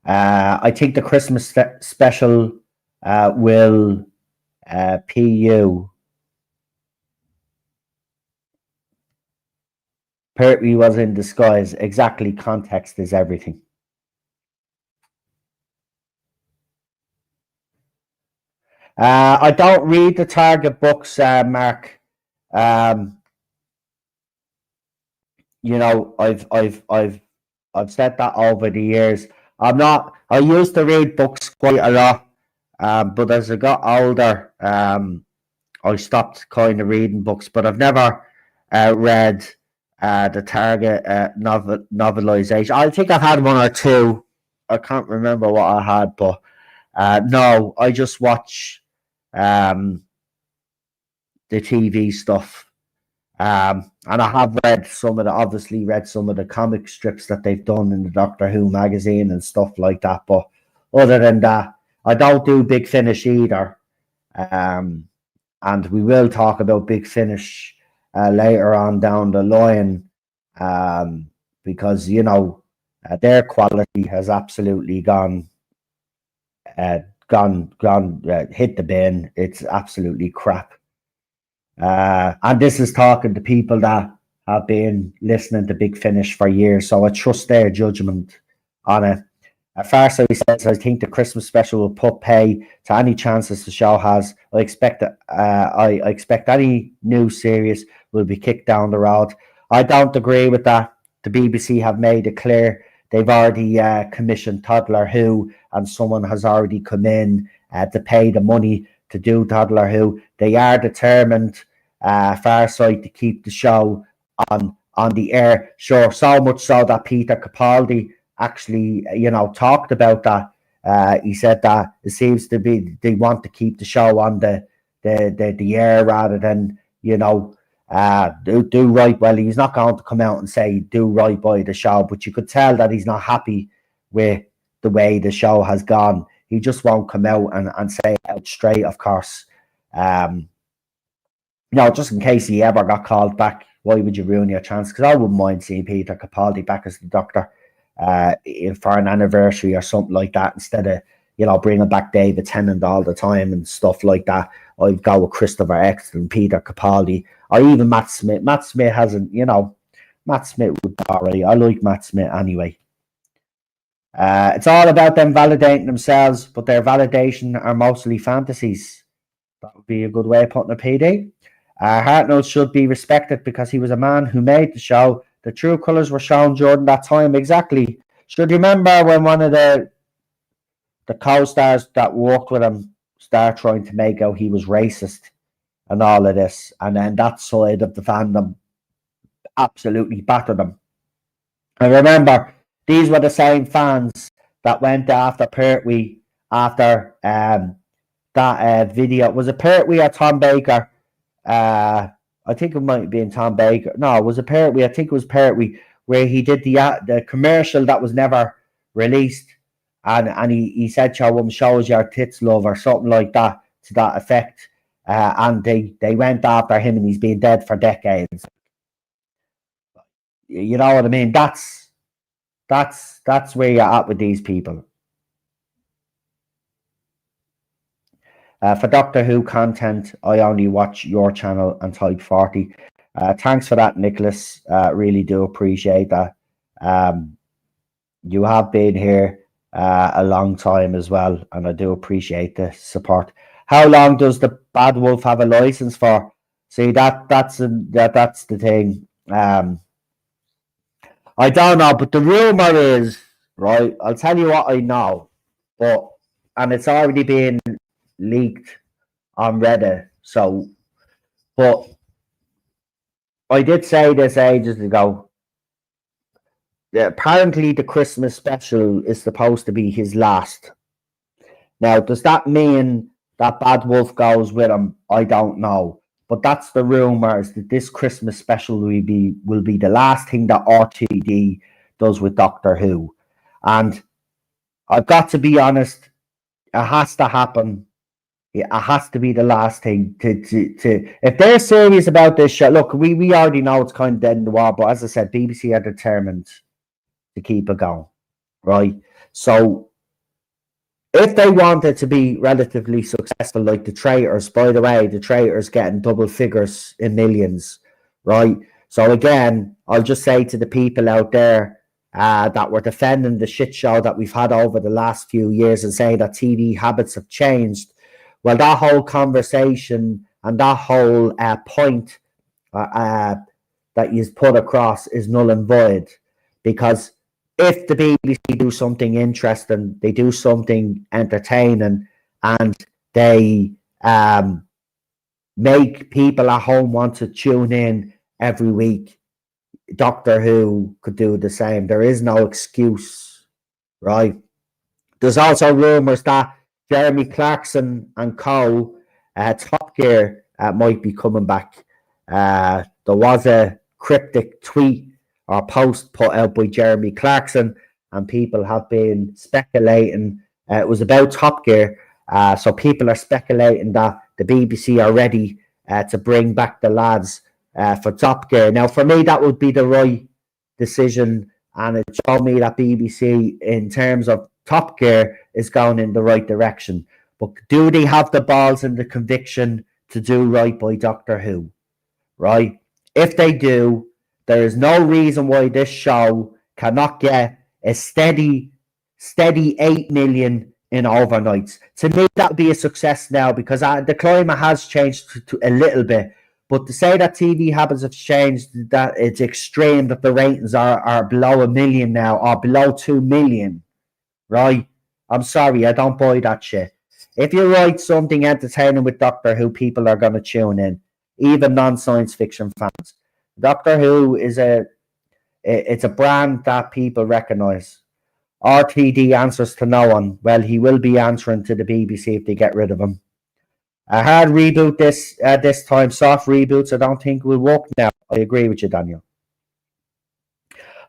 I think the Christmas special will PU. Pertwee was in disguise. Exactly. Context is everything. I don't read the Target books, Mark. You know, I've said that over the years. I used to read books quite a lot, but as I got older, I stopped kind of reading books. But I've never read the Target novelization. I think I've had one or two. I can't remember what I had, but no, I just watch the TV stuff. And I have read some of the comic strips that they've done in the Doctor Who magazine and stuff like that. But other than that, I don't do Big Finish either. And we will talk about Big Finish later on down the line, because, you know, their quality has absolutely gone hit the bin. It's absolutely crap. And this is talking to people that have been listening to Big Finish for years, so I trust their judgment on it. Farsight says, I think the Christmas special will put pay to any chances the show has. I expect any new series will be kicked down the road. I don't agree with that. The BBC have made it clear they've already commissioned Toddler Who, and someone has already come in to pay the money to do Toddler Who. They are determined, Farsight, to keep the show on the air. Sure, so much so that Peter Capaldi actually, you know, talked about that. He said that it seems to be they want to keep the show on the air rather than, you know, do right. Well, he's not going to come out and say do right by the show, but you could tell that he's not happy with the way the show has gone. He just won't come out and say it out straight, of course. No, just in case he ever got called back, why would you ruin your chance? Because I wouldn't mind seeing Peter Capaldi back as the Doctor for an anniversary or something like that, instead of, you know, bringing back David Tennant all the time and stuff like that. I'd go with Christopher Eccleston, Peter Capaldi, or even Matt Smith. Matt Smith hasn't, you know, Matt Smith would be alright. I like Matt Smith anyway. It's all about them validating themselves, but their validation are mostly fantasies. That would be a good way of putting it, PD. Hartnell should be respected because he was a man who made the show. The true colours were shown during that time. Exactly. Should you remember when one of the co-stars that worked with him started trying to make out he was racist and all of this, and then that side of the fandom absolutely battered him. I remember these were the same fans that went after Pertwee after that video. Was it Pertwee or Tom Baker? I think it might have been Tom Baker. No, was it Pertwee? I think it was Pertwee, where he did the commercial that was never released, and he said, shows your tits, love," or something like that, to that effect. And they went after him, and he's been dead for decades. You know what I mean? That's where you're at with these people. For Doctor Who content, I only watch your channel and Type 40. Thanks for that, Nicholas. Really do appreciate that. You have been here a long time as well, and I do appreciate the support. How long does the Bad Wolf have a license for? See, that's the thing. I don't know, but the rumor is, right, I'll tell you what I know, and it's already been leaked on Reddit. So, but I did say this ages ago. Apparently, the Christmas special is supposed to be his last. Now, does that mean that Bad Wolf goes with him? I don't know. But that's the rumors, that this Christmas special will be the last thing that RTD does with Doctor Who. And I've got to be honest, it has to happen. It has to be the last thing to if they're serious about this show. Look, we already know it's kind of dead in the water, but as I said, BBC are determined to keep it going, right? So if they want it to be relatively successful, like The Traitors, by the way, The Traitors getting double figures in millions, right? So again, I'll just say to the people out there that were defending the shit show that we've had over the last few years and saying that TV habits have changed, well, that whole conversation and that whole point that you put across is null and void, because if the BBC do something interesting, they do something entertaining, and they make people at home want to tune in every week, Doctor Who could do the same. There is no excuse, right? There's also rumours that Jeremy Clarkson and co. Top Gear might be coming back. There was a cryptic tweet or post put out by Jeremy Clarkson, and people have been speculating. It was about Top Gear, so people are speculating that the BBC are ready to bring back the lads for Top Gear. Now, for me, that would be the right decision, and it showed me that BBC, in terms of Top Gear, is going in the right direction. But do they have the balls and the conviction to do right by Doctor Who? Right? If they do, there is no reason why this show cannot get a steady 8 million in overnights. To me, that would be a success now, because the climate has changed to a little bit. But to say that TV habits have changed, that it's extreme, that the ratings are below 1 million now, or below 2 million, right? I'm sorry, I don't buy that shit. If you write something entertaining with Doctor Who, people are going to tune in, even non-science fiction fans. Doctor Who is it's a brand that people recognise. RTD answers to no one. Well, he will be answering to the BBC if they get rid of him. A hard reboot this time. Soft reboots, I don't think will work now. I agree with you, Daniel.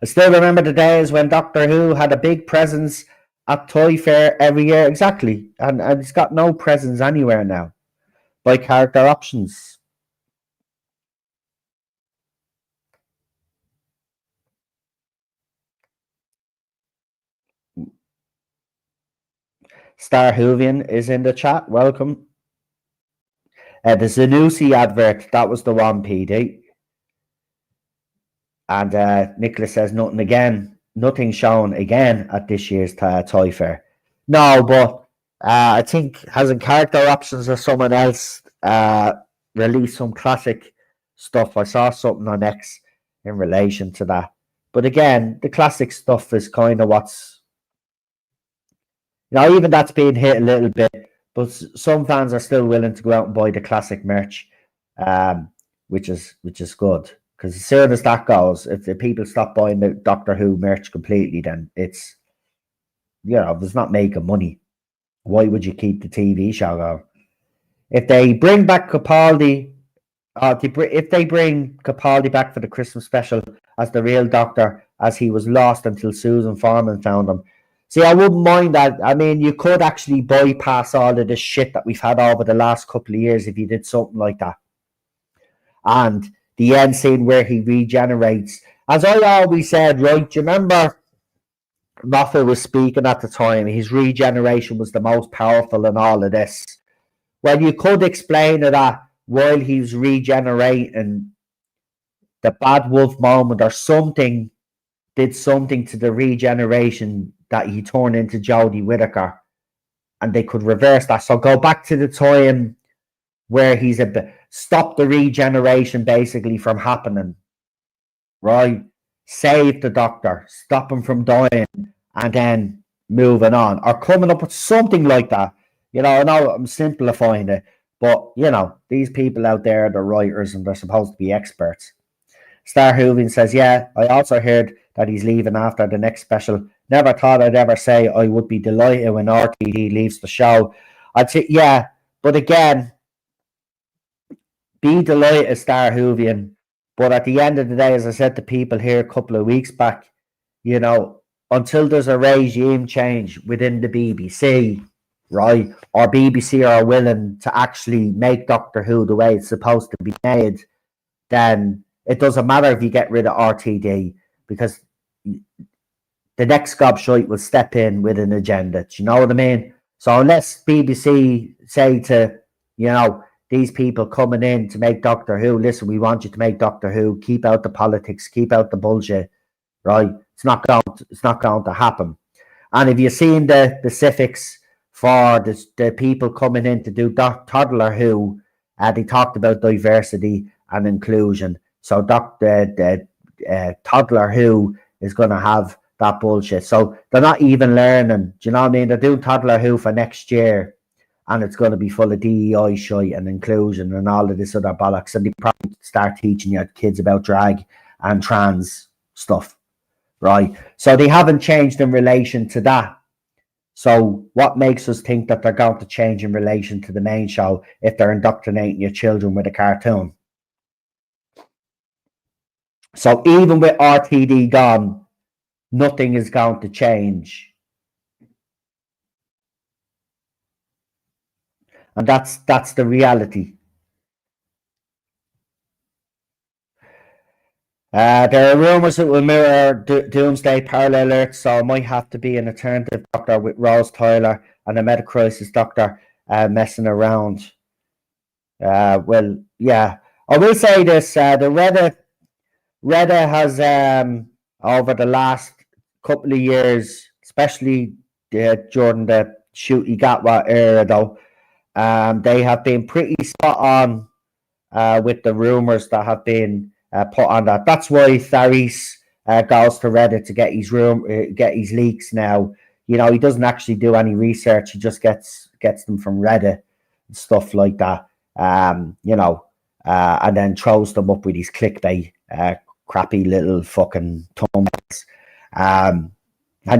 I still remember the days when Doctor Who had a big presence at Toy Fair every year. Exactly. And it's got no presence anywhere now. By character options. Star Hoovian is in the chat. Welcome. The Zanussi advert, that was the one, PD. And Nicholas says nothing again. nothing shown again at this year's Toy Fair. No, but I think hasn't Character Options or someone else released some classic stuff. I saw something on X in relation to that. But again, the classic stuff is kind of what's, even that's being hit a little bit, but some fans are still willing to go out and buy the classic merch, which is good. Because as soon as that goes, if the people stop buying the Doctor Who merch completely, then it's, there's not making money. Why would you keep the TV show going? If they bring back Capaldi, if they bring Capaldi back for the Christmas special as the real Doctor, as he was lost until Susan Foreman found him. See, I wouldn't mind that. I mean, you could actually bypass all of this shit that we've had over the last couple of years if you did something like that. And the end scene where he regenerates. As I always said, right, do you remember Moffat was speaking at the time, his regeneration was the most powerful in all of this. Well, you could explain that while he's regenerating, the Bad Wolf moment or something did something to the regeneration that he turned into Jodie Whittaker, and they could reverse that. So go back to the time where he's stop the regeneration basically from happening, right? Save the Doctor, stop him from dying, and then moving on, or coming up with something like that. I know I'm simplifying it, but these people out there, they're writers and they're supposed to be experts. Star Hoovian says, yeah, I also heard that he's leaving after the next special. Never thought I'd ever say I would be delighted when RTD leaves the show. I'd say, yeah, but again, be delighted, Star Hoovian. But at the end of the day, as I said to people here a couple of weeks back, until there's a regime change within the BBC, right, or BBC are willing to actually make Doctor Who the way it's supposed to be made, then it doesn't matter if you get rid of RTD, because the next gobshite will step in with an agenda. Do you know what I mean? So unless BBC say to, these people coming in to make Doctor Who, listen, we want you to make Doctor Who, keep out the politics, keep out the bullshit, right? It's not going to happen. And if you've seen the specifics for the people coming in to do Toddler Who, they talked about diversity and inclusion. So the Toddler Who is going to have that bullshit. So they're not even learning. Do you know what I mean? They're doing Toddler Who for next year, and it's going to be full of DEI shit and inclusion and all of this other bollocks. And they probably start teaching your kids about drag and trans stuff, right? So they haven't changed in relation to that. So what makes us think that they're going to change in relation to the main show if they're indoctrinating your children with a cartoon? So even with RTD gone, nothing is going to change. And that's the reality. There are rumours it will mirror Doomsday Parallel Earth, so it might have to be an alternative Doctor with Rose Tyler and a Meta-Crisis Doctor messing around. Well, yeah. I will say this, the Reddit has, over the last couple of years, especially during the Shooty Gatwa era, though, they have been pretty spot on with the rumours that have been put on that. That's why Tharis goes to Reddit to get his leaks now. He doesn't actually do any research. He just gets them from Reddit and stuff like that. And then throws them up with his clickbait, crappy little fucking thumbs. And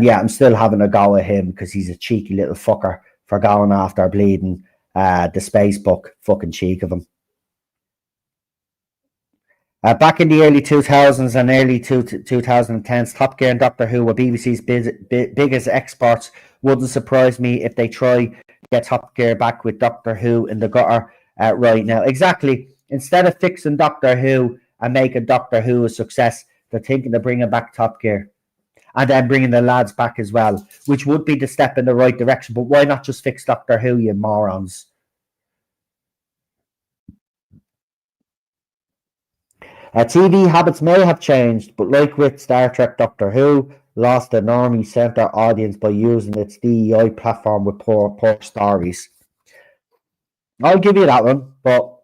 yeah, I'm still having a go at him because he's a cheeky little fucker for going after bleeding the space book. Fucking cheek of him. Back in the early 2000s and early 2010s, Top Gear and Doctor Who were BBC's biggest exports. Wouldn't surprise me if they try to get Top Gear back with Doctor Who in the gutter right now. Exactly. Instead of fixing Doctor Who and making Doctor Who a success, they're thinking of bringing back Top Gear. And then bringing the lads back as well, which would be the step in the right direction. But why not just fix Doctor Who, you morons? TV habits may have changed, but like with Star Trek, Doctor Who, lost a normie centre audience by using its DEI platform with poor stories. I'll give you that one, but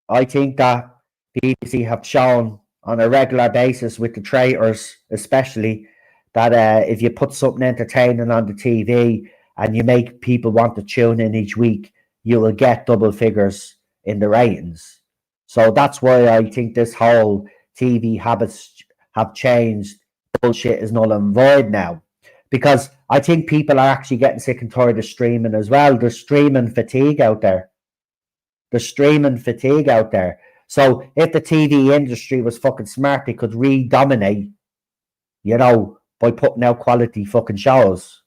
I think that BBC have shown on a regular basis with the traitors, especially, that if you put something entertaining on the TV and you make people want to tune in each week, you will get double figures in the ratings. So that's why I think this whole TV habits have changed. Bullshit is null and void now. Because I think people are actually getting sick and tired of streaming as well. There's streaming fatigue out there. There's streaming fatigue out there. So if the TV industry was fucking smart, they could re-dominate, you know, by putting out quality fucking shows,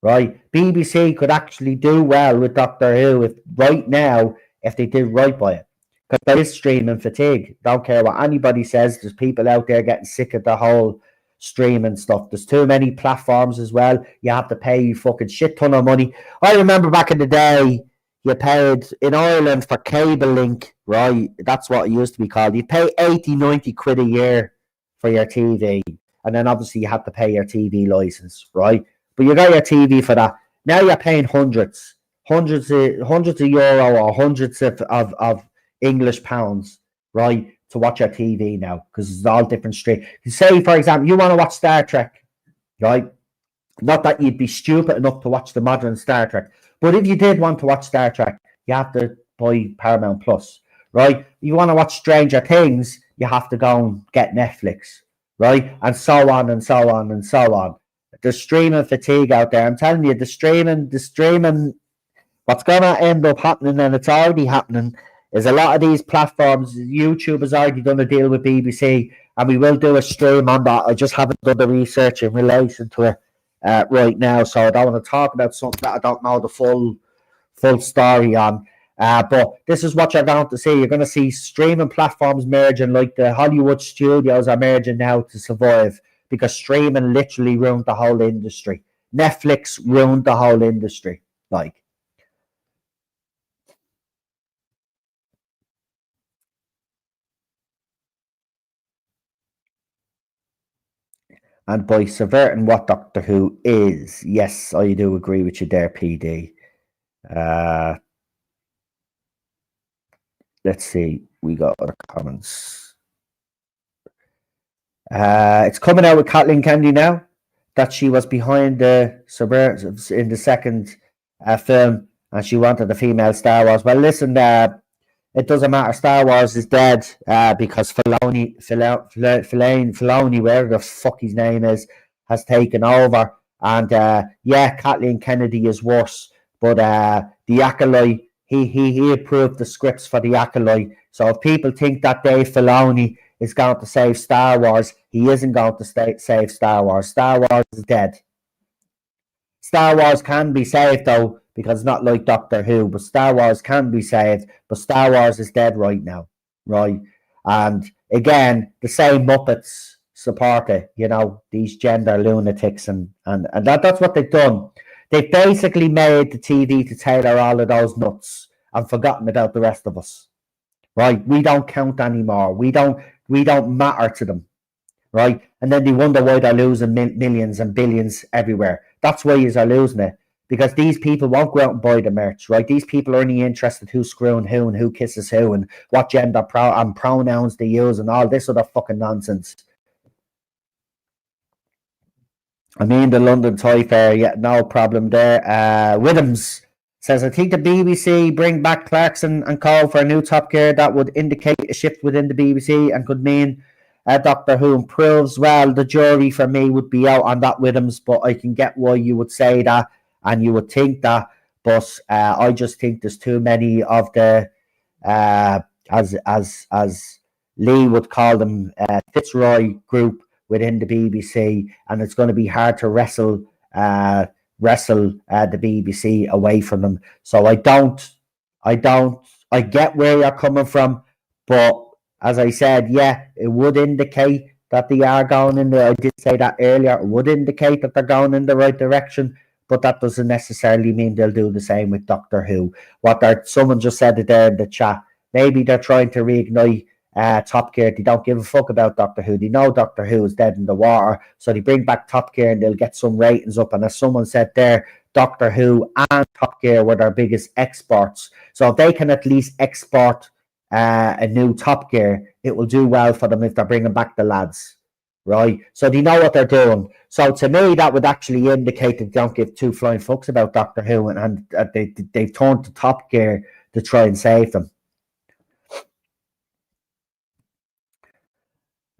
right? BBC could actually do well with Doctor Who if right now, if they did right by it. Because there is streaming fatigue. Don't care what anybody says. There's people out there getting sick of the whole streaming stuff. There's too many platforms as well. You have to pay fucking shit ton of money. I remember back in the day, you paid in Ireland for cable link, right? That's what it used to be called. You pay 80, 90 quid a year for your TV. And then obviously you have to pay your TV license, right? But you got your TV for that. Now you're paying hundreds of euro or hundreds of English pounds, right, to watch your TV now, because it's all different stream. Say, for example, you want to watch Star Trek, right? Not that you'd be stupid enough to watch the modern Star Trek, but if you did want to watch Star Trek, you have to buy Paramount Plus, right? You want to watch Stranger Things, you have to go and get Netflix, right? And so on and so on and so on. The streaming fatigue out there. I'm telling you, the streaming, what's going to end up happening, and it's already happening, is a lot of these platforms, YouTube has already done a deal with BBC, and we will do a stream on that. I just haven't done the research in relation to it right now, so I don't want to talk about something that I don't know the full story on. But this is what you're going to see. You're going to see streaming platforms merging, like the Hollywood studios are merging now to survive, because streaming literally ruined the whole industry. Netflix ruined the whole industry. Like, and by subverting what Doctor Who is, yes, I do agree with you there, PD. Let's see, we got other comments. It's coming out with Kathleen Kennedy now that she was behind the subversions in the second film, and she wanted a female Star Wars. Well, listen, it doesn't matter. Star Wars is dead because Filoni, whatever the fuck his name is, has taken over. And yeah, Kathleen Kennedy is worse, but the Acolyte, he approved the scripts for the Acolyte. So if people think that Dave Filoni is going to save Star Wars, he isn't going to save Star Wars. Star Wars is dead. Star Wars can be saved, though, because it's not like Doctor Who, but Star Wars can be saved, but Star Wars is dead right now, right? And again, the same Muppets support it, you know, these gender lunatics, and that's what they've done. They've basically made the TV to tailor all of those nuts and forgotten about the rest of us, right? We don't count anymore. We don't matter to them, right? And then they wonder why they're losing millions and billions everywhere. That's why you're losing it, because these people won't go out and buy the merch, right? These people are only interested who's screwing who and who kisses who and what gender and pronouns they use and all this other fucking nonsense. I mean, the London Toy Fair, yeah, no problem there. Withams says, I think the BBC bring back Clarkson and call for a new Top Gear. That would indicate a shift within the BBC and could mean Doctor Who improves. Well, the jury for me would be out on that, Withams, but I can get why you would say that and you would think that. But I just think there's too many of the, as Lee would call them, Fitzroy group within the BBC, and it's going to be hard to wrestle the BBC away from them. So I get where you're coming from, but as I said, yeah, it would indicate that they are going in the, I did say that earlier, it would indicate that they're going in the right direction, but that doesn't necessarily mean they'll do the same with Doctor Who. Someone just said it there in the chat, maybe they're trying to reignite Top Gear. They don't give a fuck about Doctor Who. They know Doctor Who is dead in the water, so they bring back Top Gear and they'll get some ratings up. And as someone said there, Doctor Who and Top Gear were their biggest exports. So if they can at least export a new Top Gear, it will do well for them if they're bringing back the lads, right? So they know what they're doing. So to me, that would actually indicate that they don't give two flying fucks about Doctor Who, and they've turned to Top Gear to try and save them.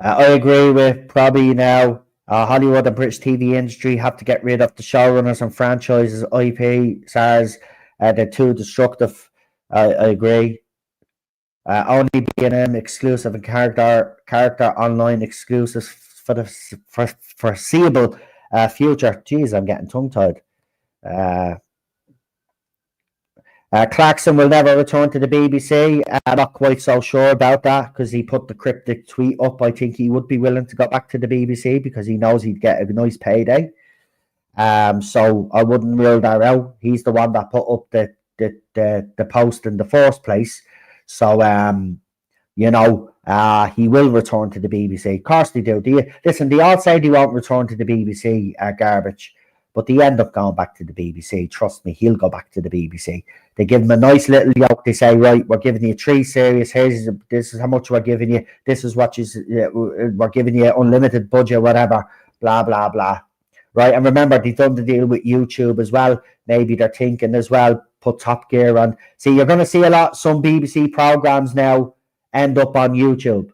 I agree with probably now Hollywood and British TV industry have to get rid of the showrunners and franchises, IP, SARS. They're too destructive. I agree. Only B&M exclusive and character online exclusives for the foreseeable future. Jeez, I'm getting tongue-tied. Clarkson will never return to the BBC. I'm not quite so sure about that because he put the cryptic tweet up. I think he would be willing to go back to the BBC because he knows he'd get a nice payday. So I wouldn't rule that out. He's the one that put up the post in the first place. So you know, he will return to the BBC. Of course they do. Listen, they all say they won't return to the BBC, garbage, but they end up going back to the BBC. Trust me, he'll go back to the BBC. They give him a nice little yoke. They say, right, we're giving you 3 series. This is how much we're giving you. This is what we're giving you, unlimited budget, whatever, blah, blah, blah. Right, and remember, they've done the deal with YouTube as well. Maybe they're thinking as well, put Top Gear on. See, you're going to see some BBC programs now end up on YouTube.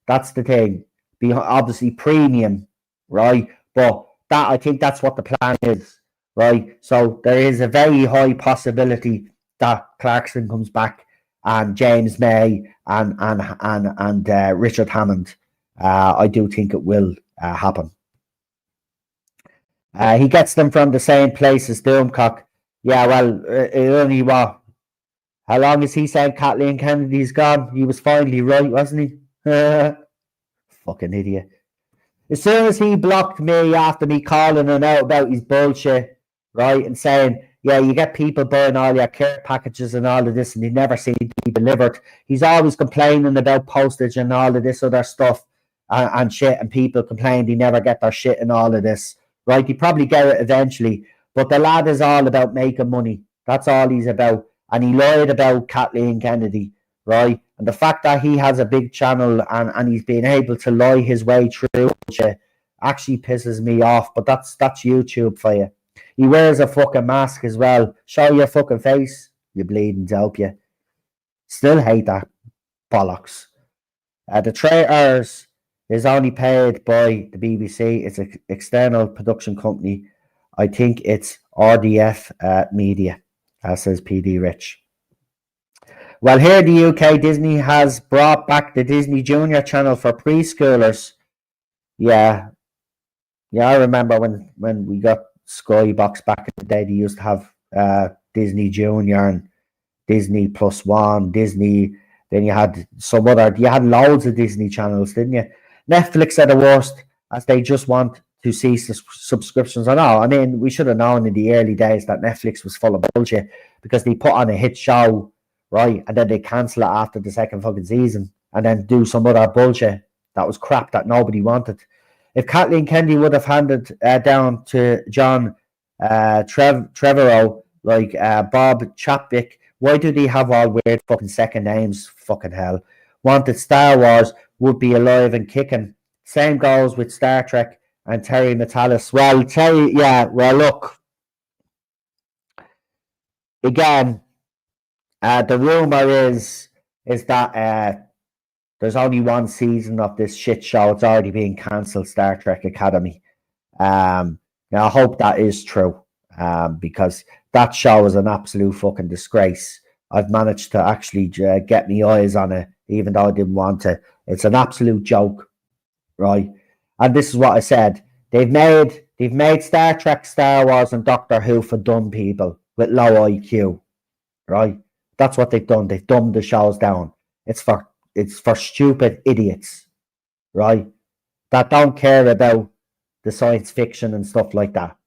That's the thing. Be obviously premium, right? But I think that's what the plan is, right? So there is a very high possibility that Clarkson comes back and James May and Richard Hammond. I do think it will happen. He gets them from the same place as Doomcock. Yeah, well, only what? How long is he saying Kathleen Kennedy's gone? He was finally right, wasn't he? Fucking idiot. As soon as he blocked me after me calling him out about his bullshit, right, and saying, yeah, you get people buying all your care packages and all of this, and they never seem to be delivered. He's always complaining about postage and all of this other stuff and shit, and people complain they never get their shit and all of this, right? They probably get it eventually, but the lad is all about making money. That's all he's about. And he lied about Kathleen Kennedy, right? And the fact that he has a big channel and he's been able to lie his way through, which actually pisses me off. But that's YouTube for you. He wears a fucking mask as well. Show your fucking face, you bleeding dope, you. Still hate that bollocks. The Traitors is only paid by the BBC. It's an external production company. I think it's RDF Media, says PD Rich. Well, here in the UK, Disney has brought back the Disney Junior channel for preschoolers. Yeah, I remember when we got Skybox back in the day, they used to have Disney Junior and Disney Plus One, Disney. Then you had you had loads of Disney channels, didn't you? Netflix are the worst, as they just want to see subscriptions. I know. I mean, we should have known in the early days that Netflix was full of bullshit because they put on a hit show, right, and then they cancel it after the second fucking season and then do some other bullshit that was crap that nobody wanted. If Kathleen Kennedy would have handed down to John Trevorrow like Bob Chapwick, why do they have all weird fucking second names? Fucking hell. Wanted Star Wars would be alive and kicking. Same goes with Star Trek and Terry Matalas. Well, look. Again, the rumor is that there's only one season of this shit show. It's already being cancelled, Star Trek Academy. Now, I hope that is true because that show is an absolute fucking disgrace. I've managed to actually get my eyes on it, even though I didn't want to. It's an absolute joke, right? And this is what I said. They've made Star Trek, Star Wars, and Doctor Who for dumb people with low IQ, right? That's what they've done. They've dumbed the shows down. It's for stupid idiots, right? That don't care about the science fiction and stuff like that,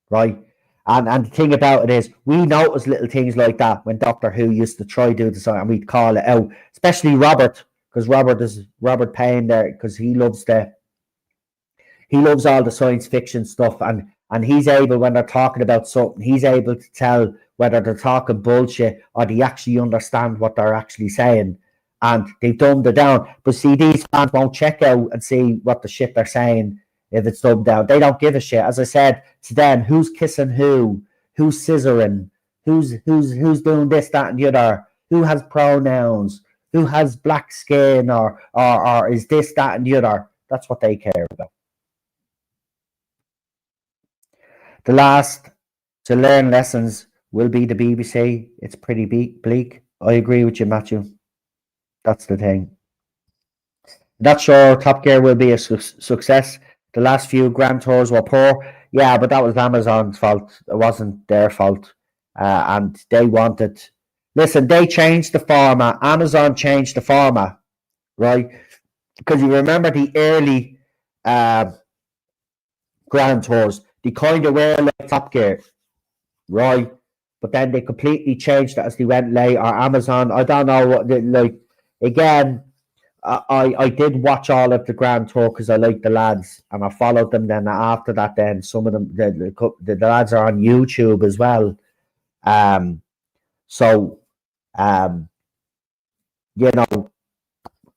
right? And the thing about it is, we notice little things like that when Doctor Who used to try to do the science, and we'd call it out, especially Robert, because Robert Payne there, because he loves all the science fiction stuff, and he's able, when they're talking about something, he's able to tell whether they're talking bullshit or they actually understand what they're actually saying, and they've dumbed it down. But see, these fans won't check out and see what the shit they're saying if it's dumbed down. They don't give a shit. As I said to them, who's kissing who's scissoring, who's doing this, that, and the other, who has pronouns, who has black skin, or is this, that, and the other. That's what they care about. The last to learn lessons will be the BBC. It's pretty bleak. I agree with you, Matthew. That's the thing. Not sure Top Gear will be a success. The last few Grand Tours were poor. Yeah, but that was Amazon's fault. It wasn't their fault. And they wanted... Listen, they changed the format. Amazon changed the format, right? Because you remember the early Grand Tours, they kind of were like Top Gear, right? But then they completely changed it as they went later. Amazon, I don't know what, like, again, I did watch all of the Grand Tour because I like the lads, and I followed them. Then after that, then some of them, the lads are on YouTube as well. So, you know,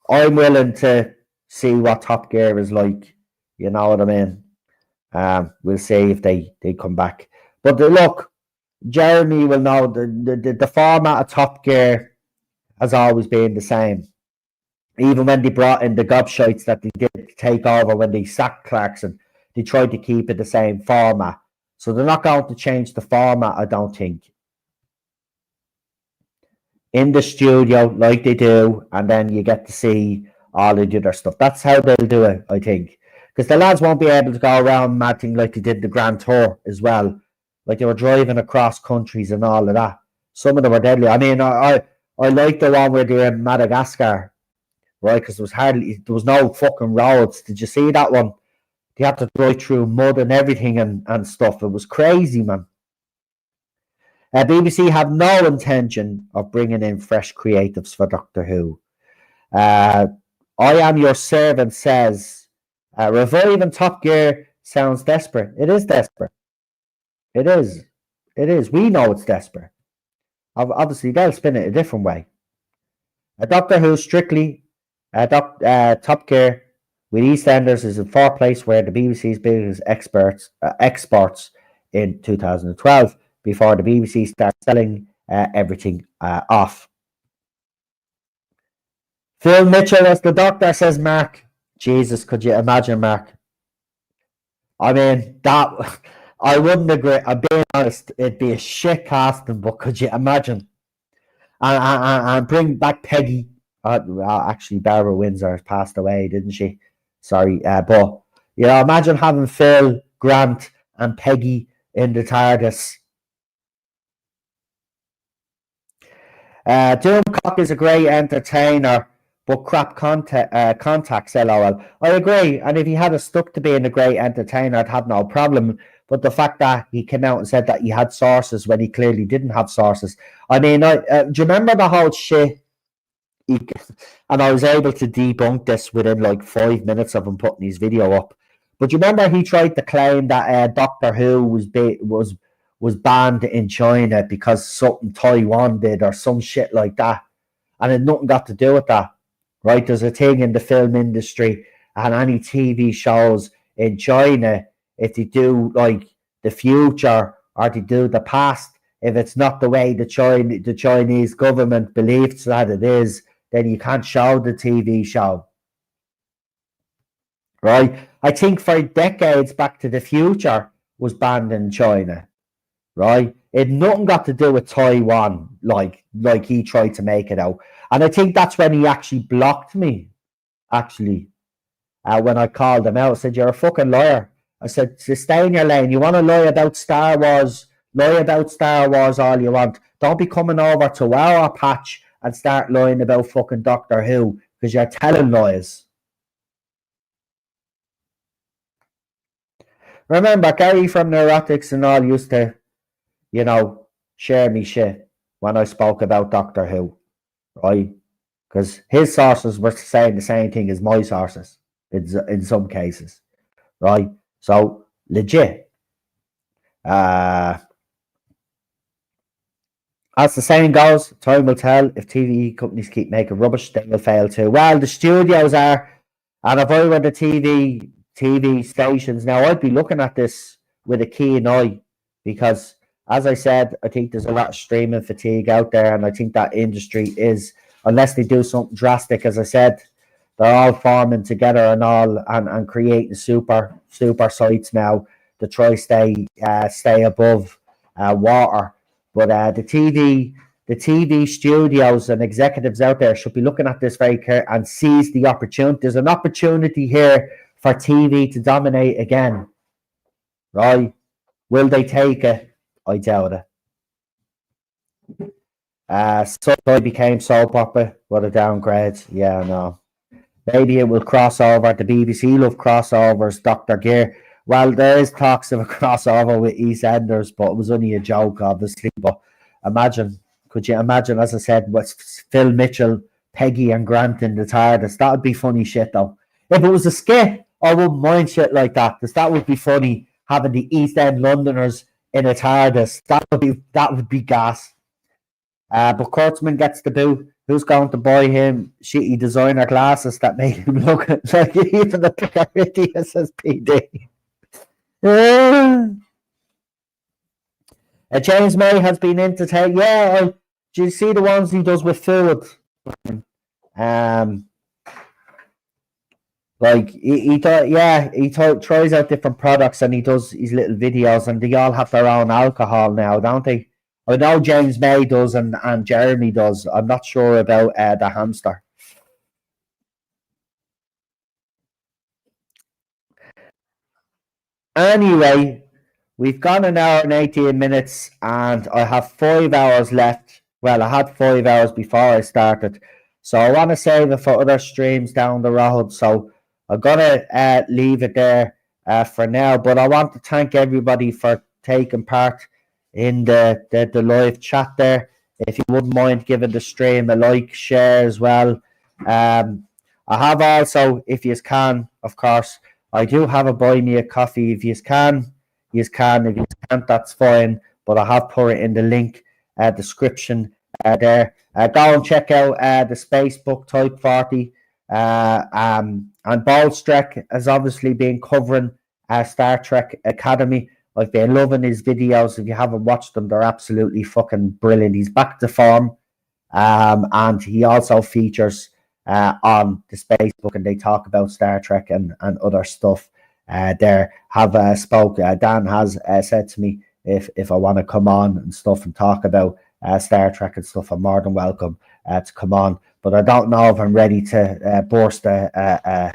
I'm willing to see what Top Gear is like. You know what I mean? We'll see if they come back. But look, Jeremy will know the format of Top Gear has always been the same. Even when they brought in the gobshites that they did to take over when they sacked Clarkson, they tried to keep it the same format. So they're not going to change the format, I don't think. In the studio, like they do, and then you get to see all of the other stuff. That's how they'll do it, I think. Because the lads won't be able to go around mad thing like they did the Grand Tour as well. Like they were driving across countries and all of that. Some of them were deadly. I mean, I like the one where they're in Madagascar, right? Because there was no fucking roads. Did you see that one? They had to drive through mud and everything and stuff. It was crazy, man. BBC have no intention of bringing in fresh creatives for Doctor Who. I Am Your Servant says, reviving Top Gear sounds desperate. It is desperate. It is. It is. We know it's desperate. Obviously, they'll spin it a different way. Doctor Who strictly Top Gear with EastEnders is in fourth place, where the BBC's biggest exports in 2012, before the BBC starts selling everything off. Phil Mitchell as the Doctor, says Mark. Jesus, could you imagine, Mark? I mean, that... I wouldn't agree. I'm being honest, it'd be a shit casting, but could you imagine? And bring back Peggy. Actually, Barbara Windsor has passed away, didn't she? Sorry. But, you know, imagine having Phil, Grant, and Peggy in the TARDIS. Doomcock is a great entertainer, but crap contacts, LOL. I agree, and if he had stuck to being a great entertainer, I'd have no problem. But the fact that he came out and said that he had sources when he clearly didn't have sources. I mean, do you remember the whole shit? And I was able to debunk this within like 5 minutes of him putting his video up. But you remember he tried to claim that Doctor Who was banned in China because something Taiwan did or some shit like that, and it had nothing got to do with that, right? There's a thing in the film industry and any TV shows in China, if they do like the future or they do the past, if it's not the way the Chinese government believes that it is, then you can't show the TV show, right? I think for decades Back to the Future was banned in China, right? It had nothing got to do with Taiwan, like he tried to make it out. And I think that's when he actually blocked me, actually, when I called him out. I said, you're a fucking liar. I said, stay in your lane. You want to lie about Star Wars, lie about Star Wars all you want. Don't be coming over to our patch and start lying about fucking Doctor Who, because you're telling lies. Remember, Gary from Neurotics and all used to, you know, share me shit when I spoke about Doctor Who, right? because his sources were saying the same thing as my sources in some cases, right? So legit. As the saying goes, time will tell. If TV companies keep making rubbish, they will fail too. Well, the studios are, and if I were the TV stations now, I'd be looking at this with a keen eye because, as I said, I think there's a lot of streaming fatigue out there, and I think that industry is, unless they do something drastic, as I said, they're all forming together and creating super sites now to try stay above water. But the TV studios and executives out there should be looking at this very carefully and seize the opportunity. There's an opportunity here for TV to dominate again, right? Will they take it? I doubt it. Subway became soap opera. What a downgrade. Yeah, no. Maybe it will cross over. The BBC love crossovers. Dr. Gear. Well, there is talks of a crossover with EastEnders, but it was only a joke, obviously. But could you imagine, as I said, with Phil Mitchell, Peggy and Grant in the TARDIS? That would be funny shit, though. If it was a skit, I wouldn't mind shit like that, because that would be funny, having the East End Londoners in a TARDIS. That would be gas. But Kurtzman gets the boot. Who's going to buy him shitty designer glasses that make him look like even the bigger idiots as PD? James May has been entertained. Yeah, do you see the ones he does with food? Like he tries out different products and he does his little videos, and they all have their own alcohol now, don't they? I know James May does and Jeremy does. I'm not sure about the hamster. Anyway, we've gone an hour and 18 minutes and I have 5 hours left. Well, I had 5 hours before I started. So I want to save it for other streams down the road. So I'm going to leave it there for now. But I want to thank everybody for taking part in the live chat there. If you wouldn't mind giving the stream a like, share as well. I have also, if you can, of course, I do have a buy me a coffee. If you can. If you can't, that's fine. But I have put it in the link description there. Go and check out the Spacebook Type 40. And Baldstrek has obviously been covering Star Trek Academy. I've been loving his videos. If you haven't watched them, they're absolutely fucking brilliant. He's back to form. And he also features on the Spacebook, and they talk about Star Trek and other stuff. Dan has said to me if I want to come on and stuff and talk about Star Trek and stuff, I'm more than welcome to come on. But I don't know if I'm ready to burst a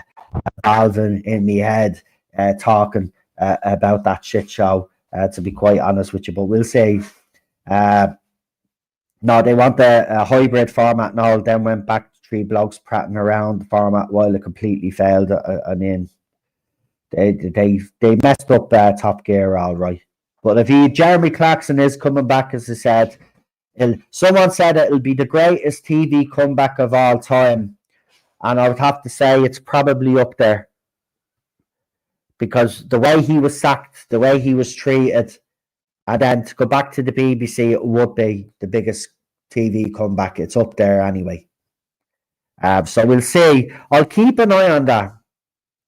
valve in my head talking about that shit show, to be quite honest with you. But we'll see. No, they want a hybrid format now. Then went back to three blokes prattling around the format while it completely failed. I mean, they messed up Top Gear all right. But if Jeremy Clarkson is coming back, as I said, someone said it'll be the greatest TV comeback of all time, and I would have to say it's probably up there, because the way he was sacked, the way he was treated, and then to go back to the BBC, it would be the biggest TV comeback. It's up there anyway. So we'll see. I'll keep an eye on that.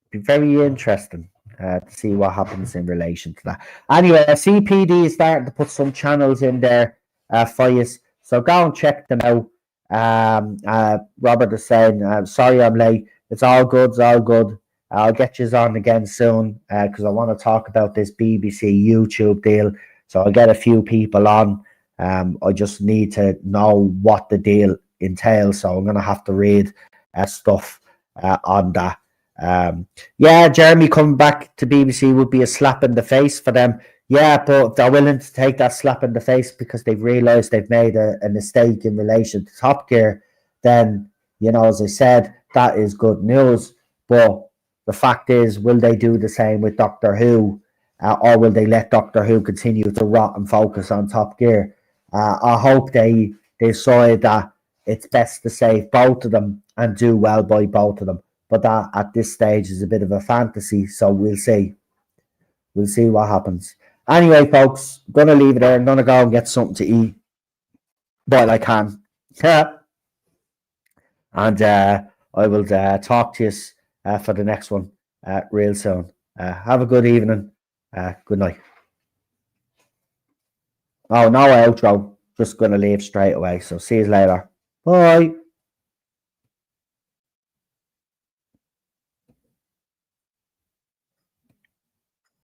Be very interesting to see what happens in relation to that. Anyway, CPD is starting to put some channels in there for you, so go and check them out. Robert is saying, sorry I'm late. It's all good. It's all good. I'll get you on again soon because I want to talk about this BBC YouTube deal. So I'll get a few people on. I just need to know what the deal entails. So I'm going to have to read stuff on that. Yeah, Jeremy coming back to BBC would be a slap in the face for them. Yeah, but they're willing to take that slap in the face because they've realised they've made a mistake in relation to Top Gear. Then, you know, as I said, that is good news. But the fact is, will they do the same with Doctor Who? Or will they let Doctor Who continue to rot and focus on Top Gear? I hope they decide that it's best to save both of them and do well by both of them. But that at this stage is a bit of a fantasy, so we'll see. We'll see what happens. Anyway, folks, gonna leave it there. I'm gonna go and get something to eat while I can. And I will talk to you for the next one real soon. Have a good evening. Good night. Oh, no outro. Just gonna leave straight away. So see you later. Bye.